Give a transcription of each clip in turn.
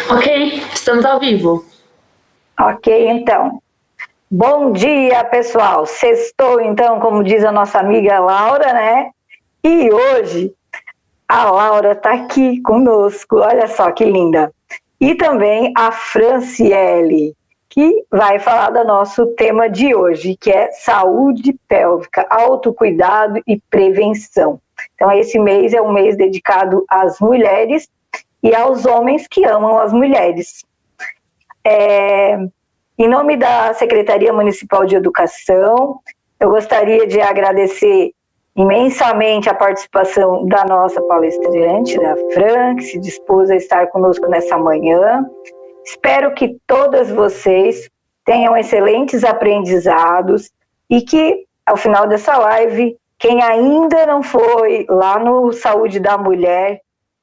Ok, estamos ao vivo. Ok, então. Bom dia, pessoal. Sextou, então, como diz a nossa amiga Laura, né? E hoje a Laura está aqui conosco. Olha só que linda. E também a Franciele, que vai falar do nosso tema de hoje, que é saúde pélvica, autocuidado e prevenção. Então, esse mês é um mês dedicado às mulheres e aos homens que amam as mulheres. Em nome da Secretaria Municipal de Educação, eu gostaria de agradecer imensamente a participação da nossa palestrante, da Fran, que se dispôs a estar conosco nessa manhã. Espero que todas vocês tenham excelentes aprendizados e que, ao final dessa live, quem ainda não foi lá no Saúde da Mulher,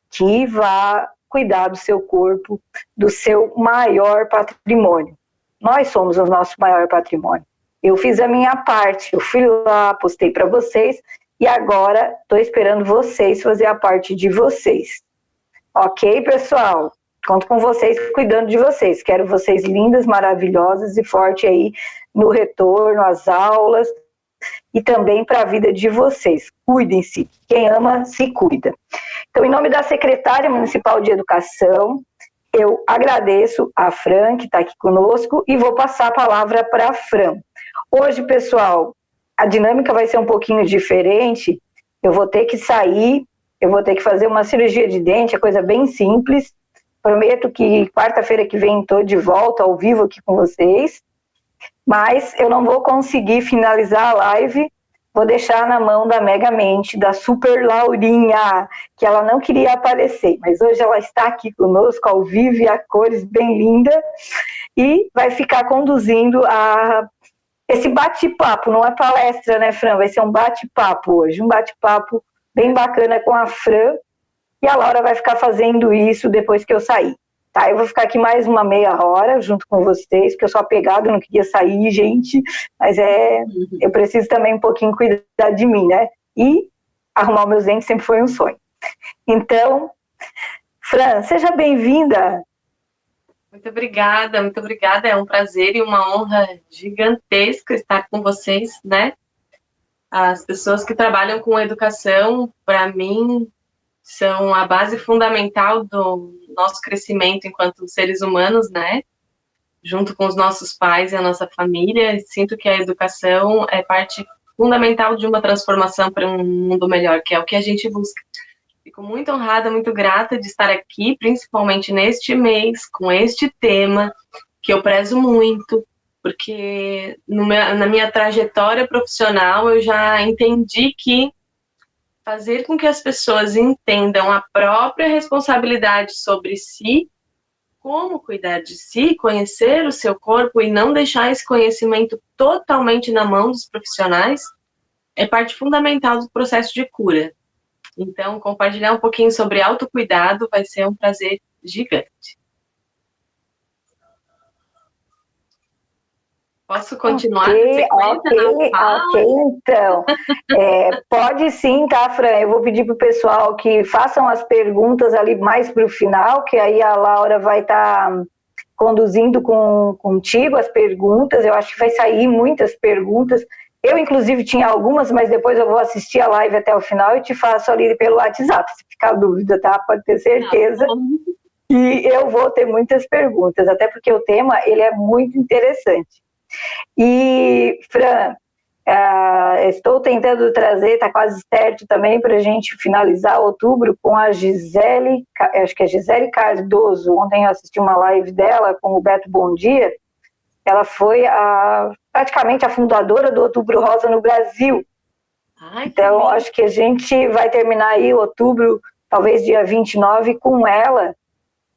que vá cuidar do seu corpo, do seu maior patrimônio. Nós somos o nosso maior patrimônio. Eu fiz a minha parte, eu fui lá, postei para vocês, e agora estou esperando vocês fazer a parte de vocês. Ok, pessoal? Conto com vocês, cuidando de vocês. Quero vocês lindas, maravilhosas e fortes aí no retorno às aulas e também para a vida de vocês. Cuidem-se. Quem ama, se cuida. Então, em nome da Secretária Municipal de Educação, eu agradeço a Fran, que está aqui conosco, e vou passar a palavra para a Fran. Hoje, pessoal, a dinâmica vai ser um pouquinho diferente. Eu vou ter que sair, eu vou ter que fazer uma cirurgia de dente, é coisa bem simples. Prometo que quarta-feira que vem estou de volta ao vivo aqui com vocês, mas eu não vou conseguir finalizar a live. Vou deixar na mão da Megamente, da Super Laurinha, que ela não queria aparecer, mas hoje ela está aqui conosco, ao vivo e a cores, bem linda, e vai ficar conduzindo esse bate-papo. Não é palestra, né, Fran? Vai ser um bate-papo hoje, um bate-papo bem bacana com a Fran, e a Laura vai ficar fazendo isso depois que eu sair. Tá, eu vou ficar aqui mais uma meia hora junto com vocês, porque eu sou apegada, eu não queria sair, gente, mas eu preciso também um pouquinho cuidar de mim, né? E arrumar meus dentes sempre foi um sonho. Então, Fran, seja bem-vinda. Muito obrigada, muito obrigada. É um prazer e uma honra gigantesca estar com vocês, né? As pessoas que trabalham com educação, para mim, são a base fundamental do nosso crescimento enquanto seres humanos, né? Junto com os nossos pais e a nossa família. Sinto que a educação é parte fundamental de uma transformação para um mundo melhor, que é o que a gente busca. Fico muito honrada, muito grata de estar aqui, principalmente neste mês, com este tema, que eu prezo muito, porque na minha trajetória profissional eu já entendi que fazer com que as pessoas entendam a própria responsabilidade sobre si, como cuidar de si, conhecer o seu corpo e não deixar esse conhecimento totalmente na mão dos profissionais, é parte fundamental do processo de cura. Então, compartilhar um pouquinho sobre autocuidado vai ser um prazer gigante. Posso continuar? Ok, então. Pode sim, tá, Fran? Eu vou pedir para o pessoal que façam as perguntas ali mais para o final, que aí a Laura vai estar conduzindo contigo as perguntas. Eu acho que vai sair muitas perguntas. Eu, inclusive, tinha algumas, mas depois eu vou assistir a live até o final e te faço ali pelo WhatsApp, se ficar dúvida, tá? Pode ter certeza. E eu vou ter muitas perguntas, até porque o tema ele é muito interessante. E, Fran, estou tentando trazer, está quase certo também para a gente finalizar outubro com a Gisele, acho que é Gisele Cardoso. Ontem eu assisti uma live dela com o Beto Bom Dia. Ela foi praticamente a fundadora do Outubro Rosa no Brasil. Então, acho que a gente vai terminar aí outubro, talvez dia 29, com ela.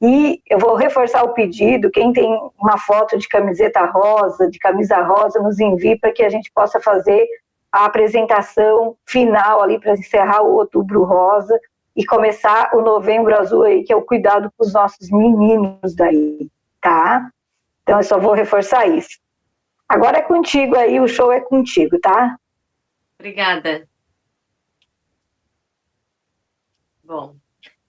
E eu vou reforçar o pedido, quem tem uma foto de camiseta rosa, de camisa rosa, nos envie para que a gente possa fazer a apresentação final ali para encerrar o Outubro Rosa e começar o Novembro Azul aí, que é o cuidado com os nossos meninos daí, tá? Então eu só vou reforçar isso. Agora é contigo aí, o show é contigo, tá? Obrigada. Bom,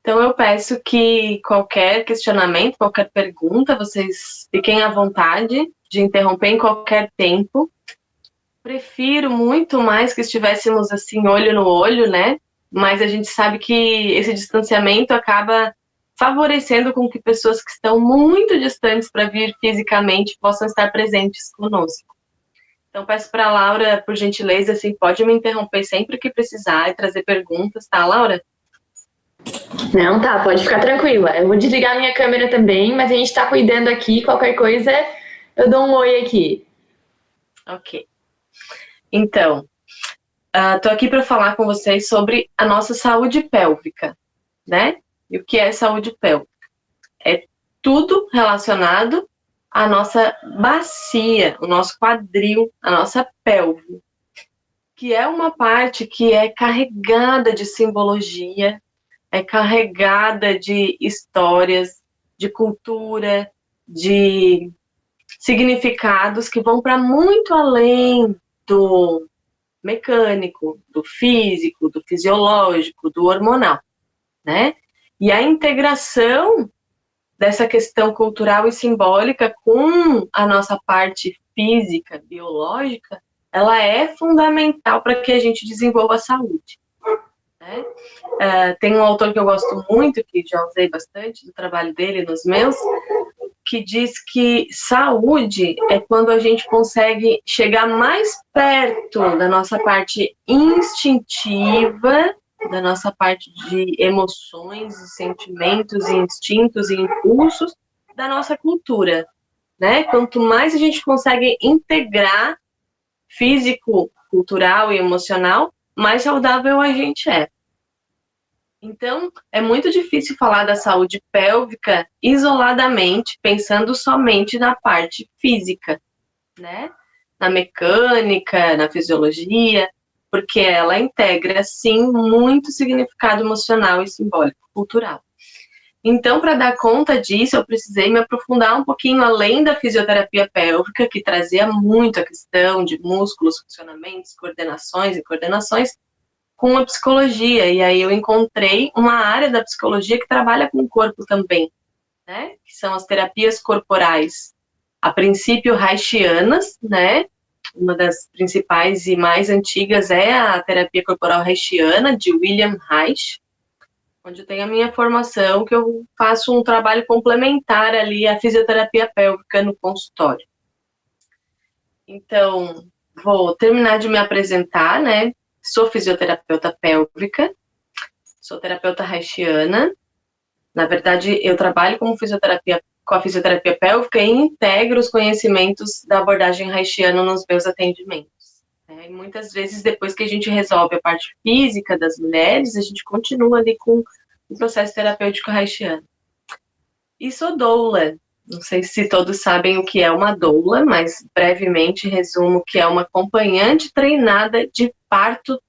Então eu peço que qualquer questionamento, qualquer pergunta, vocês fiquem à vontade de interromper em qualquer tempo. Prefiro muito mais que estivéssemos assim, olho no olho, né? Mas a gente sabe que esse distanciamento acaba favorecendo com que pessoas que estão muito distantes para vir fisicamente possam estar presentes conosco. Então, peço para a Laura, por gentileza, assim, pode me interromper sempre que precisar e trazer perguntas, tá, Laura? Não, tá, pode ficar tranquila. Eu vou desligar minha câmera também, mas a gente tá cuidando aqui. Qualquer coisa, eu dou um oi aqui. Ok. Então, tô aqui para falar com vocês sobre a nossa saúde pélvica, né? E o que é saúde pélvica? É tudo relacionado à nossa bacia, o nosso quadril, a nossa pelve, que é uma parte que é carregada de simbologia, é carregada de histórias, de cultura, de significados que vão para muito além do mecânico, do físico, do fisiológico, do hormonal, né? E a integração dessa questão cultural e simbólica com a nossa parte física, biológica, ela é fundamental para que a gente desenvolva a saúde, né? Tem um autor que eu gosto muito, que já usei bastante do trabalho dele nos meus, que diz que saúde é quando a gente consegue chegar mais perto da nossa parte instintiva, da nossa parte de emoções e sentimentos e instintos e impulsos da nossa cultura, né? Quanto mais a gente consegue integrar físico, cultural e emocional, mais saudável a gente é. Então, é muito difícil falar da saúde pélvica isoladamente, pensando somente na parte física, né? Na mecânica, na fisiologia, porque ela integra, sim, muito significado emocional e simbólico, cultural. Então, para dar conta disso, eu precisei me aprofundar um pouquinho além da fisioterapia pélvica, que trazia muito a questão de músculos, funcionamentos, coordenações e coordenações, com a psicologia, e aí eu encontrei uma área da psicologia que trabalha com o corpo também, né? Que são as terapias corporais, a princípio reichianas, né? Uma das principais e mais antigas é a terapia corporal reichiana, de William Reich, onde eu tenho a minha formação, que eu faço um trabalho complementar ali à fisioterapia pélvica no consultório. Então, vou terminar de me apresentar, né? Sou fisioterapeuta pélvica, sou terapeuta reichiana. Na verdade, eu trabalho com a fisioterapia pélvica e integro os conhecimentos da abordagem reichiana nos meus atendimentos. E muitas vezes, depois que a gente resolve a parte física das mulheres, a gente continua ali com o processo terapêutico reichiano. E sou doula. Não sei se todos sabem o que é uma doula, mas brevemente resumo que é uma acompanhante treinada de parto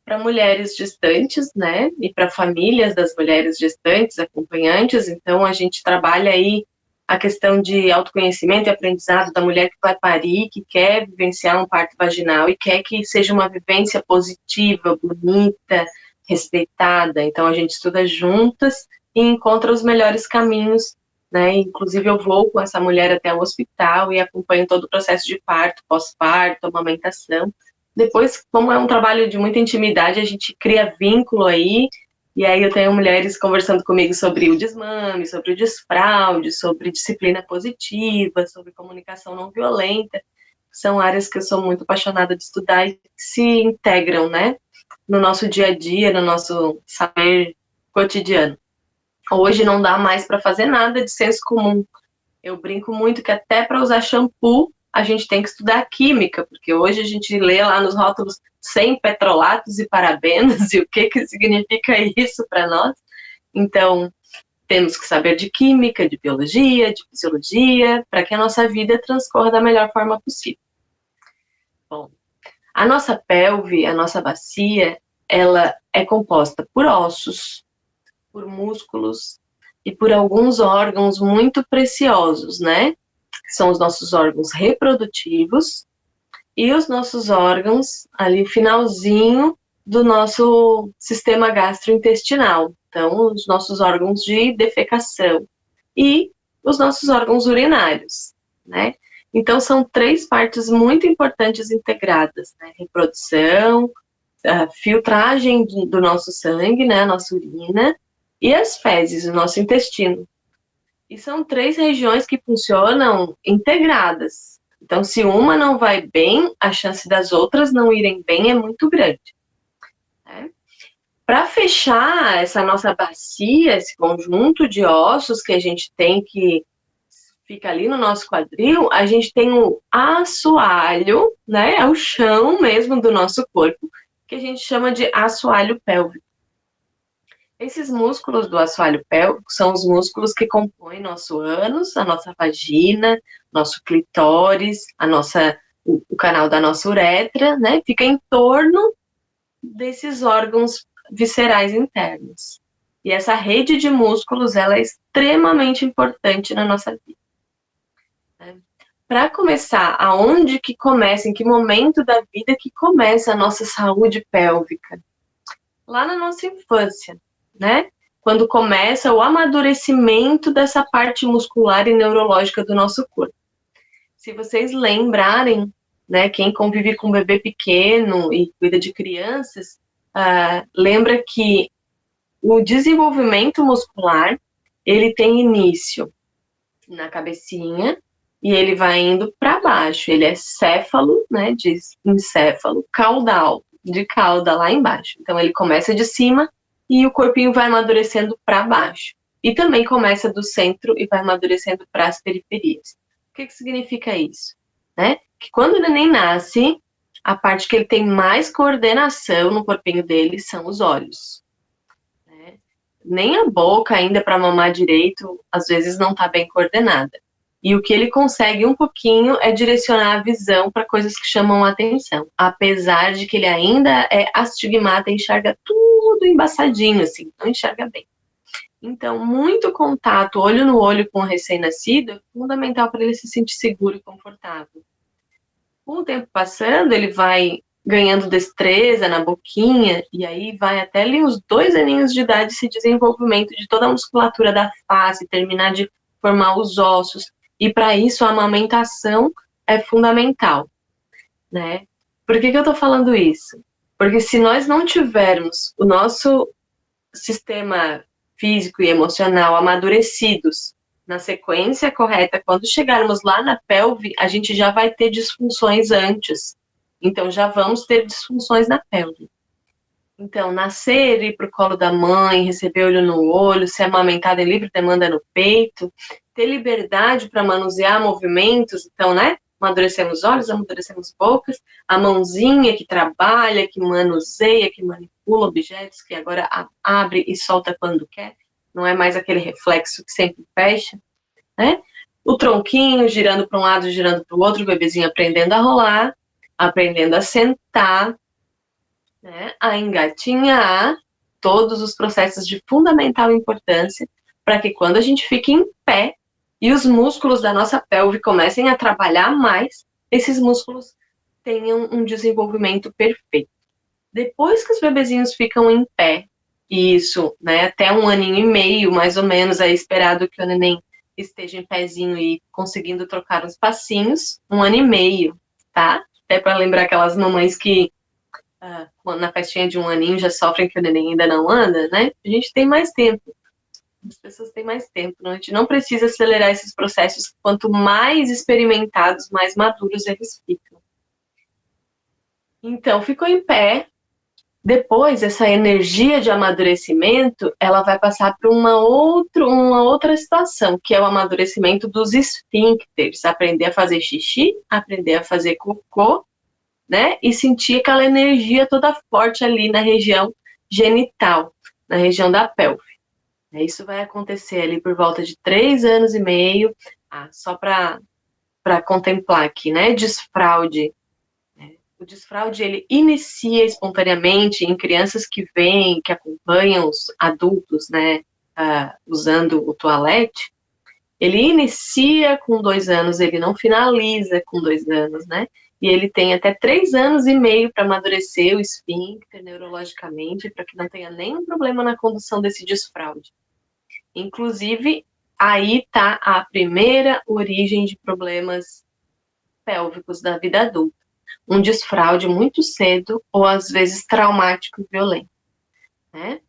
para mulheres gestantes, né? E para famílias das mulheres gestantes, acompanhantes. Então, a gente trabalha aí a questão de autoconhecimento e aprendizado da mulher que vai parir, que quer vivenciar um parto vaginal e quer que seja uma vivência positiva, bonita, respeitada. Então, a gente estuda juntas e encontra os melhores caminhos, né? Inclusive, eu vou com essa mulher até o hospital e acompanho todo o processo de parto, pós-parto, amamentação. Depois, como é um trabalho de muita intimidade, a gente cria vínculo aí, e aí eu tenho mulheres conversando comigo sobre o desmame, sobre o desfraude, sobre disciplina positiva, sobre comunicação não violenta. São áreas que eu sou muito apaixonada de estudar e se integram, né, no nosso dia a dia, no nosso saber cotidiano. Hoje não dá mais para fazer nada de senso comum. Eu brinco muito que até para usar shampoo a gente tem que estudar química, porque hoje a gente lê lá nos rótulos sem petrolatos e parabenos e o que significa isso para nós. Então, temos que saber de química, de biologia, de fisiologia, para que a nossa vida transcorra da melhor forma possível. Bom, a nossa pelve, a nossa bacia, ela é composta por ossos, por músculos e por alguns órgãos muito preciosos, né? São os nossos órgãos reprodutivos e os nossos órgãos ali finalzinho do nosso sistema gastrointestinal, Então, os nossos órgãos de defecação e os nossos órgãos urinários, né? Então, são 3 partes muito importantes integradas, né? Reprodução, a filtragem do nosso sangue, né? A nossa urina, e as fezes, o nosso intestino. E são 3 regiões que funcionam integradas. Então, se uma não vai bem, a chance das outras não irem bem é muito grande, né? Para fechar essa nossa bacia, esse conjunto de ossos que a gente tem que fica ali no nosso quadril, a gente tem o assoalho, né? É o chão mesmo do nosso corpo, que a gente chama de assoalho pélvico. Esses músculos do assoalho pélvico são os músculos que compõem nosso ânus, a nossa vagina, nosso clitóris, o canal da nossa uretra, né? Fica em torno desses órgãos viscerais internos. E essa rede de músculos, ela é extremamente importante na nossa vida. Para começar, aonde que começa, em que momento da vida que começa a nossa saúde pélvica? Lá na nossa infância, né? Quando começa o amadurecimento dessa parte muscular e neurológica do nosso corpo. Se vocês lembrarem, né, quem convive com um bebê pequeno e cuida de crianças, lembra que o desenvolvimento muscular, ele tem início na cabecinha e ele vai indo para baixo. Ele é céfalo, né, de encéfalo, caudal, de cauda lá embaixo. Então ele começa de cima e o corpinho vai amadurecendo para baixo. E também começa do centro e vai amadurecendo para as periferias. O que significa isso? Né? Que quando o neném nasce, a parte que ele tem mais coordenação no corpinho dele são os olhos. Né? Nem a boca ainda para mamar direito, às vezes não está bem coordenada. E o que ele consegue um pouquinho é direcionar a visão para coisas que chamam a atenção. Apesar de que ele ainda é astigmata, enxerga tudo embaçadinho, assim, não enxerga bem. Então, muito contato, olho no olho com o recém-nascido, é fundamental para ele se sentir seguro e confortável. Com o tempo passando, ele vai ganhando destreza na boquinha, e aí vai até ali os 2 aninhos de idade esse desenvolvimento de toda a musculatura da face, terminar de formar os ossos. E para isso a amamentação é fundamental, né? Por que eu estou falando isso? Porque se nós não tivermos o nosso sistema físico e emocional amadurecidos na sequência correta, quando chegarmos lá na pelve, a gente já vai ter disfunções antes. Então já vamos ter disfunções na pelve. Então, nascer, ir para o colo da mãe, receber olho no olho, ser amamentada em livre demanda no peito, ter liberdade para manusear movimentos, então, né? Amadurecemos olhos, amadurecemos bocas, a mãozinha que trabalha, que manuseia, que manipula objetos, que agora abre e solta quando quer, não é mais aquele reflexo que sempre fecha, né? O tronquinho girando para um lado, girando para o outro, o bebezinho aprendendo a rolar, aprendendo a sentar, né, a engatinhar, todos os processos de fundamental importância para que quando a gente fique em pé e os músculos da nossa pelve comecem a trabalhar mais, esses músculos tenham um desenvolvimento perfeito. Depois que os bebezinhos ficam em pé, isso, né, até 1 aninho e meio, mais ou menos, é esperado que o neném esteja em pezinho e conseguindo trocar uns passinhos, 1 ano e meio, tá? Até para lembrar aquelas mamães que na festinha de 1 aninho já sofrem que o neném ainda não anda, né? A gente tem mais tempo. As pessoas têm mais tempo, né? A gente não precisa acelerar esses processos. Quanto mais experimentados, mais maduros eles ficam. Então, ficou em pé. Depois, essa energia de amadurecimento, ela vai passar para uma outra situação, que é o amadurecimento dos esfíncteres. Aprender a fazer xixi, aprender a fazer cocô, né? E sentir aquela energia toda forte ali na região genital, na região da pelve. Isso vai acontecer ali por volta de 3 anos e meio, só para contemplar aqui, né? Desfraude. O desfraude, ele inicia espontaneamente em crianças que vêm, que acompanham os adultos, né? Usando o toalete. Ele inicia com 2 anos, ele não finaliza com 2 anos, né? e ele tem até 3 anos e meio para amadurecer o esfíncter neurologicamente, para que não tenha nenhum problema na condução desse desfraude. Inclusive, aí está a primeira origem de problemas pélvicos da vida adulta. Um desfraude muito cedo, ou às vezes traumático e violento, né?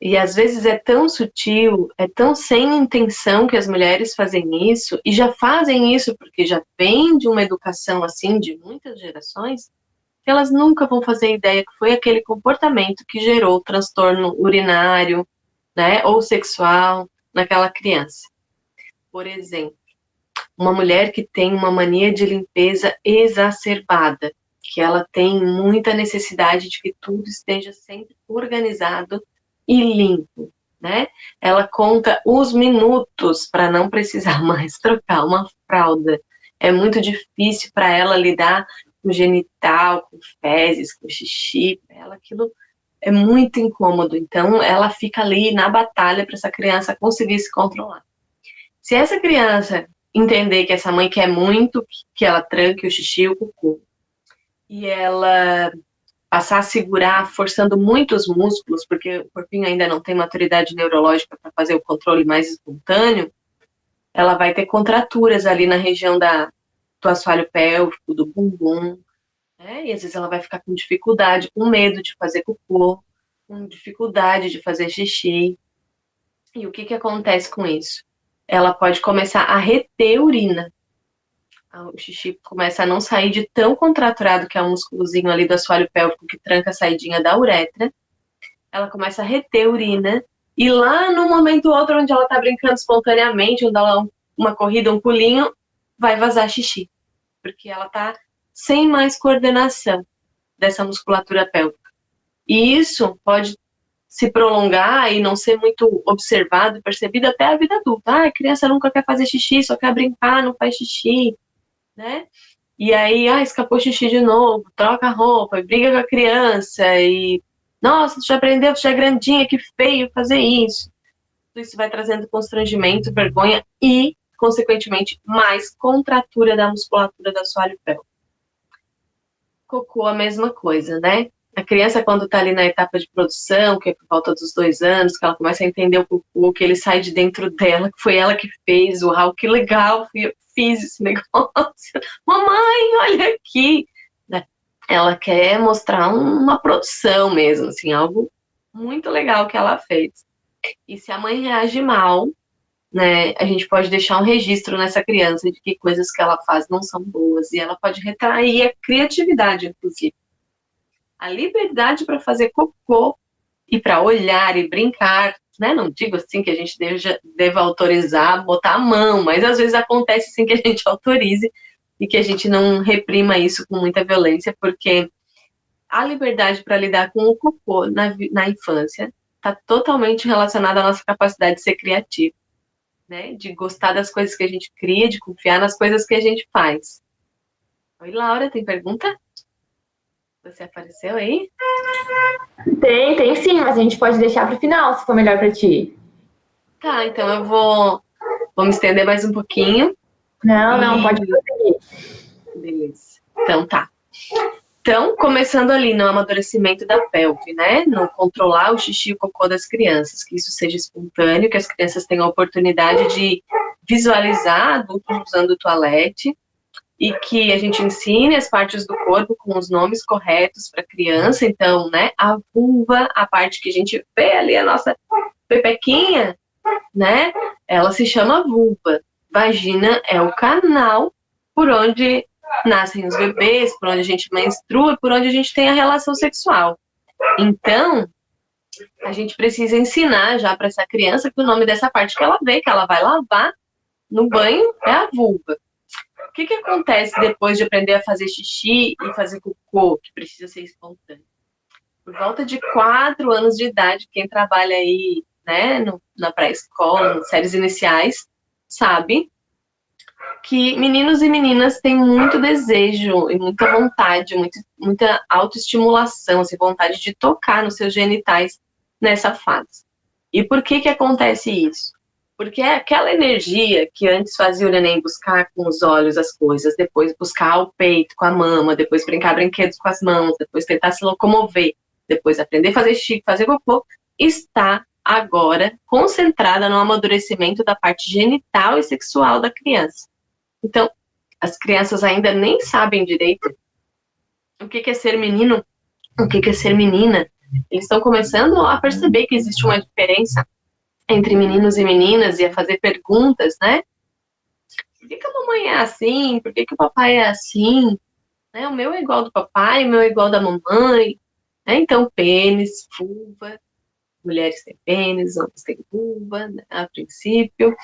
E às vezes é tão sutil, é tão sem intenção que as mulheres fazem isso, e já fazem isso porque já vem de uma educação assim, de muitas gerações, que elas nunca vão fazer ideia que foi aquele comportamento que gerou o transtorno urinário, né, ou sexual naquela criança. Por exemplo, uma mulher que tem uma mania de limpeza exacerbada, que ela tem muita necessidade de que tudo esteja sempre organizado e limpo, né? Ela conta os minutos para não precisar mais trocar uma fralda. É muito difícil para ela lidar com genital, com fezes, com xixi, para ela aquilo é muito incômodo. Então, ela fica ali na batalha para essa criança conseguir se controlar. Se essa criança entender que essa mãe quer muito que ela tranque o xixi e o cocô, e ela passar a segurar, forçando muito os músculos, porque o corpinho ainda não tem maturidade neurológica para fazer o controle mais espontâneo, ela vai ter contraturas ali na região do assoalho pélvico, do bumbum, né? E às vezes ela vai ficar com dificuldade, com medo de fazer cocô, com dificuldade de fazer xixi. E o que acontece com isso? Ela pode começar a reter urina. O xixi começa a não sair de tão contraturado, que é o músculozinho ali do assoalho pélvico que tranca a saidinha da uretra. Ela começa a reter urina, e lá no momento outro, onde ela tá brincando espontaneamente, onde ela uma corrida, um pulinho, vai vazar xixi. Porque ela tá sem mais coordenação dessa musculatura pélvica. E isso pode se prolongar e não ser muito observado, percebido até a vida adulta. A criança nunca quer fazer xixi, só quer brincar, não faz xixi, né? E aí, escapou xixi de novo, troca a roupa, briga com a criança, e nossa, tu já aprendeu, tu já é grandinha, que feio fazer isso. Tudo isso vai trazendo constrangimento, vergonha e, consequentemente, mais contratura da musculatura do assoalho pélvico. Cocô, a mesma coisa, né? A criança, quando tá ali na etapa de produção, que é por volta dos 2 anos, que ela começa a entender o cocô, que ele sai de dentro dela, que foi ela que fez, uau, que legal, eu fiz esse negócio. Mamãe, olha aqui. Ela quer mostrar uma produção mesmo, assim, algo muito legal que ela fez. E se a mãe reage mal, né, a gente pode deixar um registro nessa criança de que coisas que ela faz não são boas, e ela pode retrair a criatividade, inclusive. A liberdade para fazer cocô e para olhar e brincar, né? Não digo assim que a gente deva autorizar, botar a mão, mas às vezes acontece sim que a gente autorize e que a gente não reprima isso com muita violência, porque a liberdade para lidar com o cocô na infância está totalmente relacionada à nossa capacidade de ser criativo, né? De gostar das coisas que a gente cria, de confiar nas coisas que a gente faz. Oi, Laura, tem pergunta? Você apareceu aí? Tem sim, mas a gente pode deixar para o final, se for melhor para ti. Tá, então eu vou me estender mais um pouquinho. Não, pode prosseguir. Beleza. Então tá. Então, começando ali no amadurecimento da pelve, né? No controlar o xixi e o cocô das crianças, que isso seja espontâneo, que as crianças tenham a oportunidade de visualizar adultos usando o toalete, e que a gente ensine as partes do corpo com os nomes corretos para a criança. Então, né, a vulva, a parte que a gente vê ali, a nossa pepequinha, né, ela se chama vulva. Vagina é o canal por onde nascem os bebês, por onde a gente menstrua, por onde a gente tem a relação sexual. Então, a gente precisa ensinar já para essa criança que o nome dessa parte que ela vê, que ela vai lavar no banho, é a vulva. O que acontece depois de aprender a fazer xixi e fazer cocô, que precisa ser espontâneo? Por volta de 4 anos de idade, quem trabalha aí, né, na pré-escola, nas séries iniciais, sabe que meninos e meninas têm muito desejo e muita vontade, muita autoestimulação, assim, vontade de tocar nos seus genitais nessa fase. E por que acontece isso? Porque é aquela energia que antes fazia o neném buscar com os olhos as coisas, depois buscar o peito com a mama, depois brincar brinquedos com as mãos, depois tentar se locomover, depois aprender a fazer xixi, fazer cocô, está agora concentrada no amadurecimento da parte genital e sexual da criança. Então, as crianças ainda nem sabem direito o que é ser menino, o que é ser menina. Eles estão começando a perceber que existe uma diferença entre meninos e meninas e a fazer perguntas, né? Por que a mamãe é assim? Por que o papai é assim? Né? O meu é igual do papai, o meu é igual da mamãe. Né? Então, pênis, vulva, mulheres têm pênis, homens têm vulva, né? A princípio.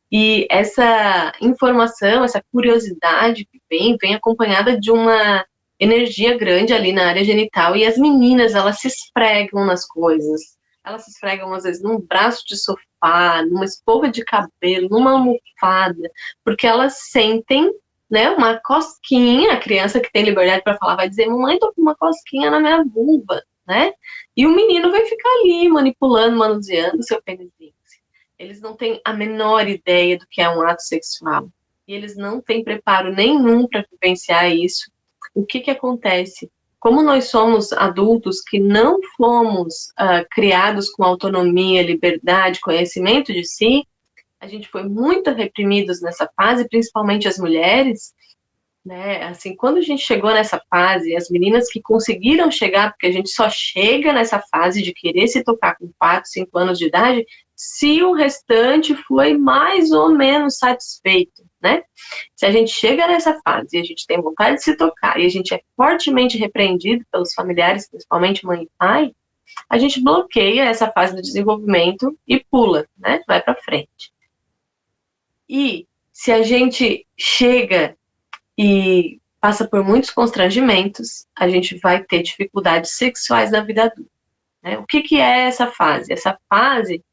E essa informação, essa curiosidade que vem acompanhada de uma energia grande ali na área genital, e as meninas, elas se esfregam nas coisas. Elas se esfregam, às vezes, num braço de sofá, numa escova de cabelo, numa almofada, porque elas sentem, né, uma cosquinha. A criança que tem liberdade para falar vai dizer: mamãe, tô com uma cosquinha na minha vulva, né? E o menino vai ficar ali manipulando, manuseando o seu pênisinho. Eles não têm a menor ideia do que é um ato sexual. E eles não têm preparo nenhum para vivenciar isso. O que acontece? Como nós somos adultos que não fomos criados com autonomia, liberdade, conhecimento de si, a gente foi muito reprimidos nessa fase, principalmente as mulheres, né? Assim, quando a gente chegou nessa fase, as meninas que conseguiram chegar, porque a gente só chega nessa fase de querer se tocar com 4, 5 anos de idade, se o restante foi mais ou menos satisfeito, né? Se a gente chega nessa fase e a gente tem vontade de se tocar e a gente é fortemente repreendido pelos familiares, principalmente mãe e pai, a gente bloqueia essa fase do desenvolvimento e pula, né? Vai para frente. E se a gente chega e passa por muitos constrangimentos, a gente vai ter dificuldades sexuais na vida adulta, né? O que é essa fase? Essa fase,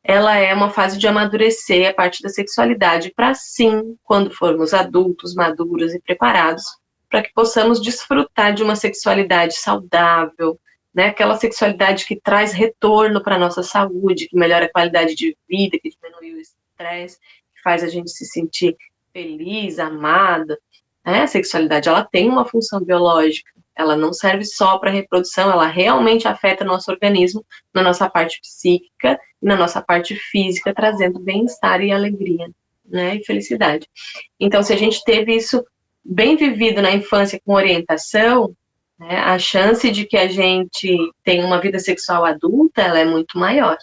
ela é uma fase de amadurecer a parte da sexualidade para, sim, quando formos adultos, maduros e preparados, para que possamos desfrutar de uma sexualidade saudável, né? Aquela sexualidade que traz retorno para a nossa saúde, que melhora a qualidade de vida, que diminui o estresse, que faz a gente se sentir feliz, amada. A sexualidade, ela tem uma função biológica, ela não serve só para reprodução, ela realmente afeta o nosso organismo, na nossa parte psíquica e na nossa parte física, trazendo bem-estar e alegria, né, e felicidade. Então, se a gente teve isso bem vivido na infância com orientação, né, a chance de que a gente tenha uma vida sexual adulta, ela é muito maior.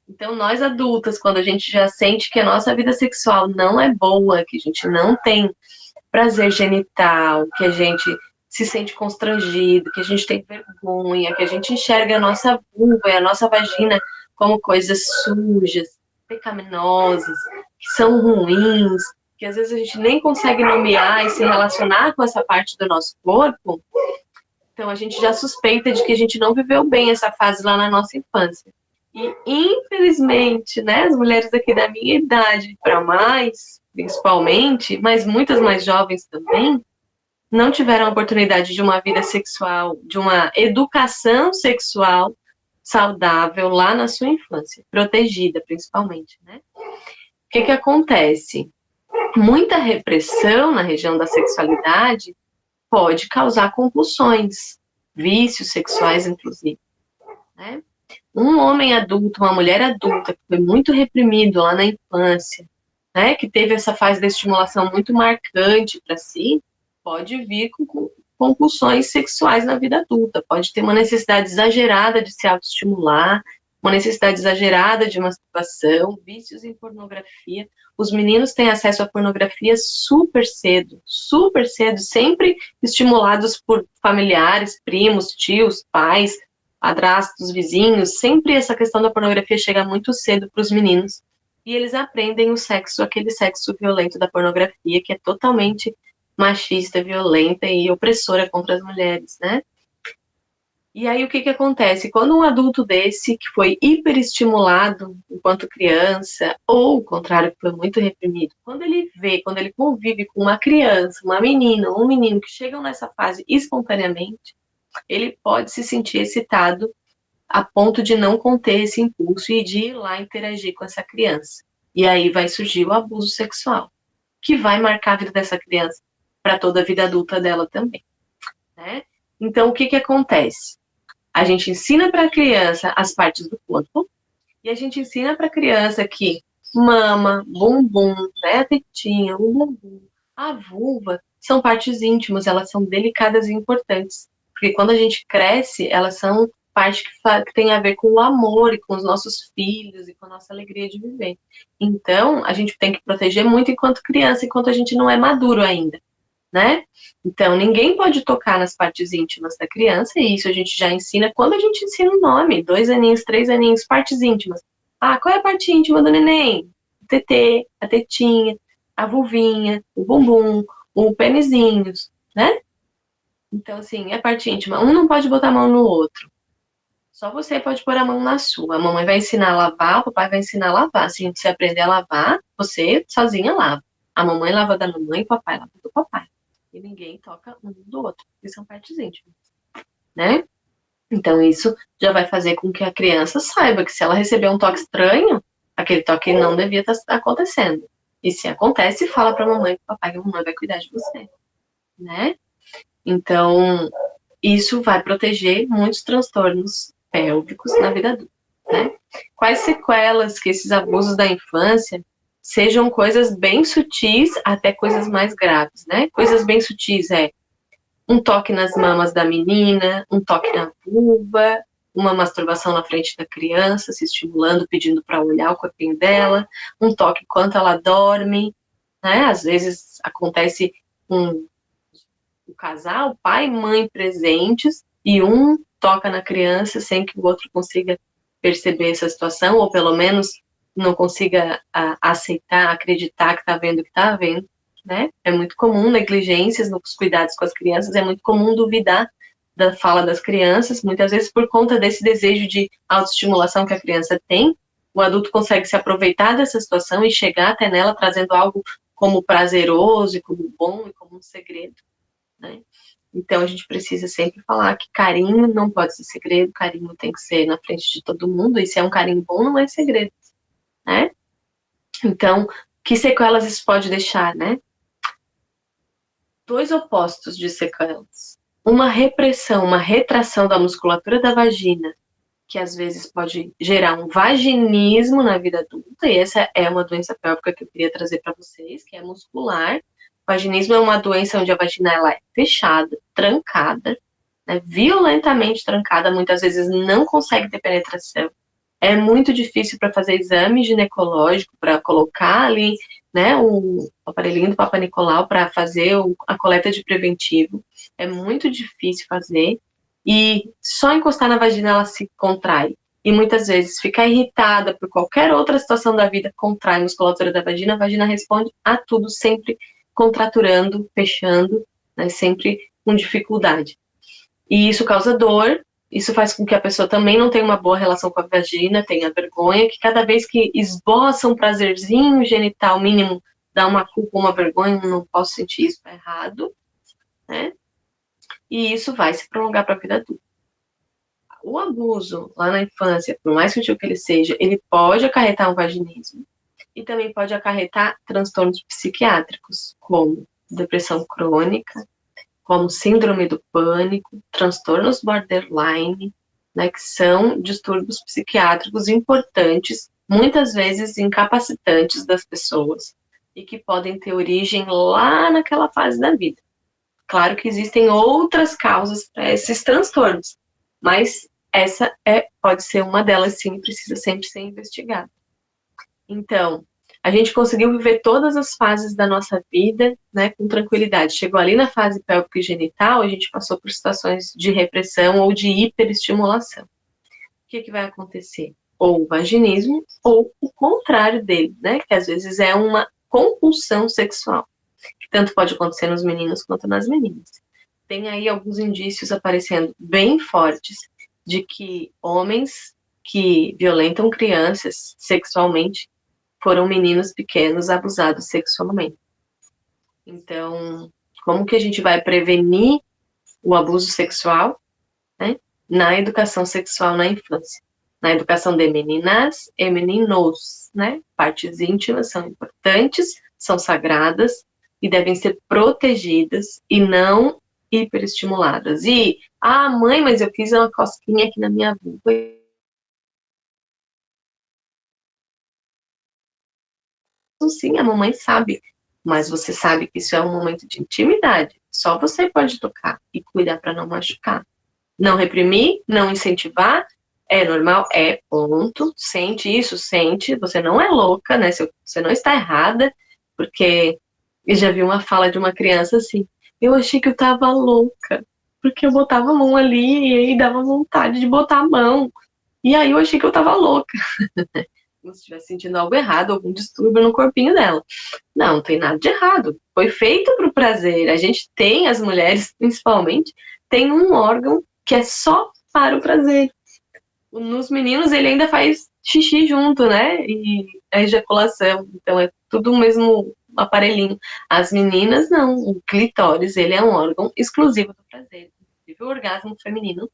Então, nós adultas, quando a gente já sente que a nossa vida sexual não é boa, que a gente não tem prazer genital, que a gente se sente constrangido, que a gente tem vergonha, que a gente enxerga a nossa vulva e a nossa vagina como coisas sujas, pecaminosas, que são ruins, que às vezes a gente nem consegue nomear e se relacionar com essa parte do nosso corpo. Então a gente já suspeita de que a gente não viveu bem essa fase lá na nossa infância. E infelizmente, né, as mulheres aqui da minha idade para mais, principalmente, mas muitas mais jovens também, não tiveram a oportunidade de uma vida sexual, de uma educação sexual saudável lá na sua infância, protegida principalmente, né? O que acontece? Muita repressão na região da sexualidade pode causar compulsões, vícios sexuais, inclusive, né? Um homem adulto, uma mulher adulta que foi muito reprimido lá na infância, né, que teve essa fase da estimulação muito marcante para si, pode vir com compulsões sexuais na vida adulta, pode ter uma necessidade exagerada de se autoestimular, uma necessidade exagerada de masturbação, vícios em pornografia. Os meninos têm acesso à pornografia super cedo, sempre estimulados por familiares, primos, tios, pais, padrastos, vizinhos. Sempre essa questão da pornografia chega muito cedo para os meninos. E eles aprendem o sexo, aquele sexo violento da pornografia, que é totalmente machista, violenta e opressora contra as mulheres, né? E aí o que acontece? Quando um adulto desse, que foi hiperestimulado enquanto criança, ou o contrário, que foi muito reprimido, quando ele convive com uma criança, uma menina, um menino que chegam nessa fase espontaneamente, ele pode se sentir excitado a ponto de não conter esse impulso e de ir lá interagir com essa criança. E aí vai surgir o abuso sexual, que vai marcar a vida dessa criança para toda a vida adulta dela também, né? Então, o que acontece? A gente ensina para a criança as partes do corpo e a gente ensina para a criança que mama, bumbum, né, a tetinha, o bumbum, a vulva, são partes íntimas, elas são delicadas e importantes. Porque quando a gente cresce, elas são parte que tem a ver com o amor e com os nossos filhos e com a nossa alegria de viver. Então, a gente tem que proteger muito enquanto criança, enquanto a gente não é maduro ainda, né? Então, ninguém pode tocar nas partes íntimas da criança, e isso a gente já ensina quando a gente ensina o nome, 2 aninhos, 3 aninhos, partes íntimas. Ah, qual é a parte íntima do neném? O tetê, a tetinha, a vulvinha, o bumbum, o pênisinhos, né? Então, assim, é parte íntima. Um não pode botar a mão no outro. Só você pode pôr a mão na sua. A mamãe vai ensinar a lavar, o papai vai ensinar a lavar. Assim, você aprender a lavar, você sozinha lava. A mamãe lava da mamãe, o papai lava do papai. E ninguém toca um do outro. Isso são partes íntimas, né? Então, isso já vai fazer com que a criança saiba que se ela receber um toque estranho, aquele toque não devia estar acontecendo. E se acontece, fala para a mamãe e para o papai que a mamãe vai cuidar de você, né? Então, isso vai proteger muitos transtornos pélvicos na vida adulta, né? Quais sequelas que esses abusos da infância sejam coisas bem sutis até coisas mais graves, né? Coisas bem sutis é um toque nas mamas da menina, um toque na vulva, uma masturbação na frente da criança, se estimulando, pedindo para olhar o corpinho dela, um toque enquanto ela dorme, né? Às vezes acontece o casal, pai e mãe presentes, e um toca na criança sem que o outro consiga perceber essa situação, ou pelo menos não consiga aceitar, acreditar que está vendo o que está vendo, né? É muito comum negligências nos cuidados com as crianças, é muito comum duvidar da fala das crianças, muitas vezes por conta desse desejo de autoestimulação que a criança tem, o adulto consegue se aproveitar dessa situação e chegar até nela trazendo algo como prazeroso, e como bom, e como um segredo, né? Então, a gente precisa sempre falar que carinho não pode ser segredo, carinho tem que ser na frente de todo mundo, e se é um carinho bom, não é segredo, né? Então, que sequelas isso pode deixar, né? 2 opostos de sequelas. Uma repressão, uma retração da musculatura da vagina, que às vezes pode gerar um vaginismo na vida adulta, e essa é uma doença pélvica que eu queria trazer para vocês, que é muscular. Vaginismo é uma doença onde a vagina ela é fechada, trancada, né, violentamente trancada, muitas vezes não consegue ter penetração. É muito difícil para fazer exame ginecológico, para colocar ali, né, o aparelhinho do Papa Nicolau para fazer a coleta de preventivo. É muito difícil fazer, e só encostar na vagina ela se contrai. E muitas vezes ficar irritada por qualquer outra situação da vida, contrai a musculatura da vagina, a vagina responde a tudo sempre contraturando, fechando, né, sempre com dificuldade. E isso causa dor, isso faz com que a pessoa também não tenha uma boa relação com a vagina, tenha vergonha, que cada vez que esboça um prazerzinho genital mínimo, dá uma culpa, uma vergonha, não posso sentir isso, é errado, né? E isso vai se prolongar para a vida adulta. O abuso lá na infância, por mais sutil que ele seja, ele pode acarretar um vaginismo, e também pode acarretar transtornos psiquiátricos, como depressão crônica, como síndrome do pânico, transtornos borderline, né, que são distúrbios psiquiátricos importantes, muitas vezes incapacitantes das pessoas, e que podem ter origem lá naquela fase da vida. Claro que existem outras causas para esses transtornos, mas essa pode ser uma delas, sim, precisa sempre ser investigada. Então, a gente conseguiu viver todas as fases da nossa vida, né, com tranquilidade. Chegou ali na fase pélvica e genital, a gente passou por situações de repressão ou de hiperestimulação. O que vai acontecer? Ou o vaginismo, ou o contrário dele, né, que às vezes é uma compulsão sexual, que tanto pode acontecer nos meninos quanto nas meninas. Tem aí alguns indícios aparecendo bem fortes de que homens que violentam crianças sexualmente foram meninos pequenos abusados sexualmente. Então, como que a gente vai prevenir o abuso sexual, né? na educação sexual na infância. Na educação de meninas e meninos, né? Partes íntimas são importantes, são sagradas e devem ser protegidas e não hiperestimuladas. E, mãe, mas eu fiz uma cosquinha aqui na minha vulva. Sim, a mamãe sabe, mas você sabe que isso é um momento de intimidade. Só você pode tocar e cuidar para não machucar. Não reprimir, não incentivar, é normal, é ponto. Sente isso, sente. Você não é louca, né? Você não está errada, porque eu já vi uma fala de uma criança assim: eu achei que eu tava louca, porque eu botava a mão ali e aí dava vontade de botar a mão. E aí eu achei que eu tava louca. Como se estivesse sentindo algo errado, algum distúrbio no corpinho dela. Não tem nada de errado. Foi feito para o prazer. A gente tem, as mulheres principalmente, tem um órgão que é só para o prazer. Nos meninos, ele ainda faz xixi junto, né? E a ejaculação. Então, é tudo o mesmo aparelhinho. As meninas, não. O clitóris, ele é um órgão exclusivo do prazer. Inclusive, o orgasmo feminino,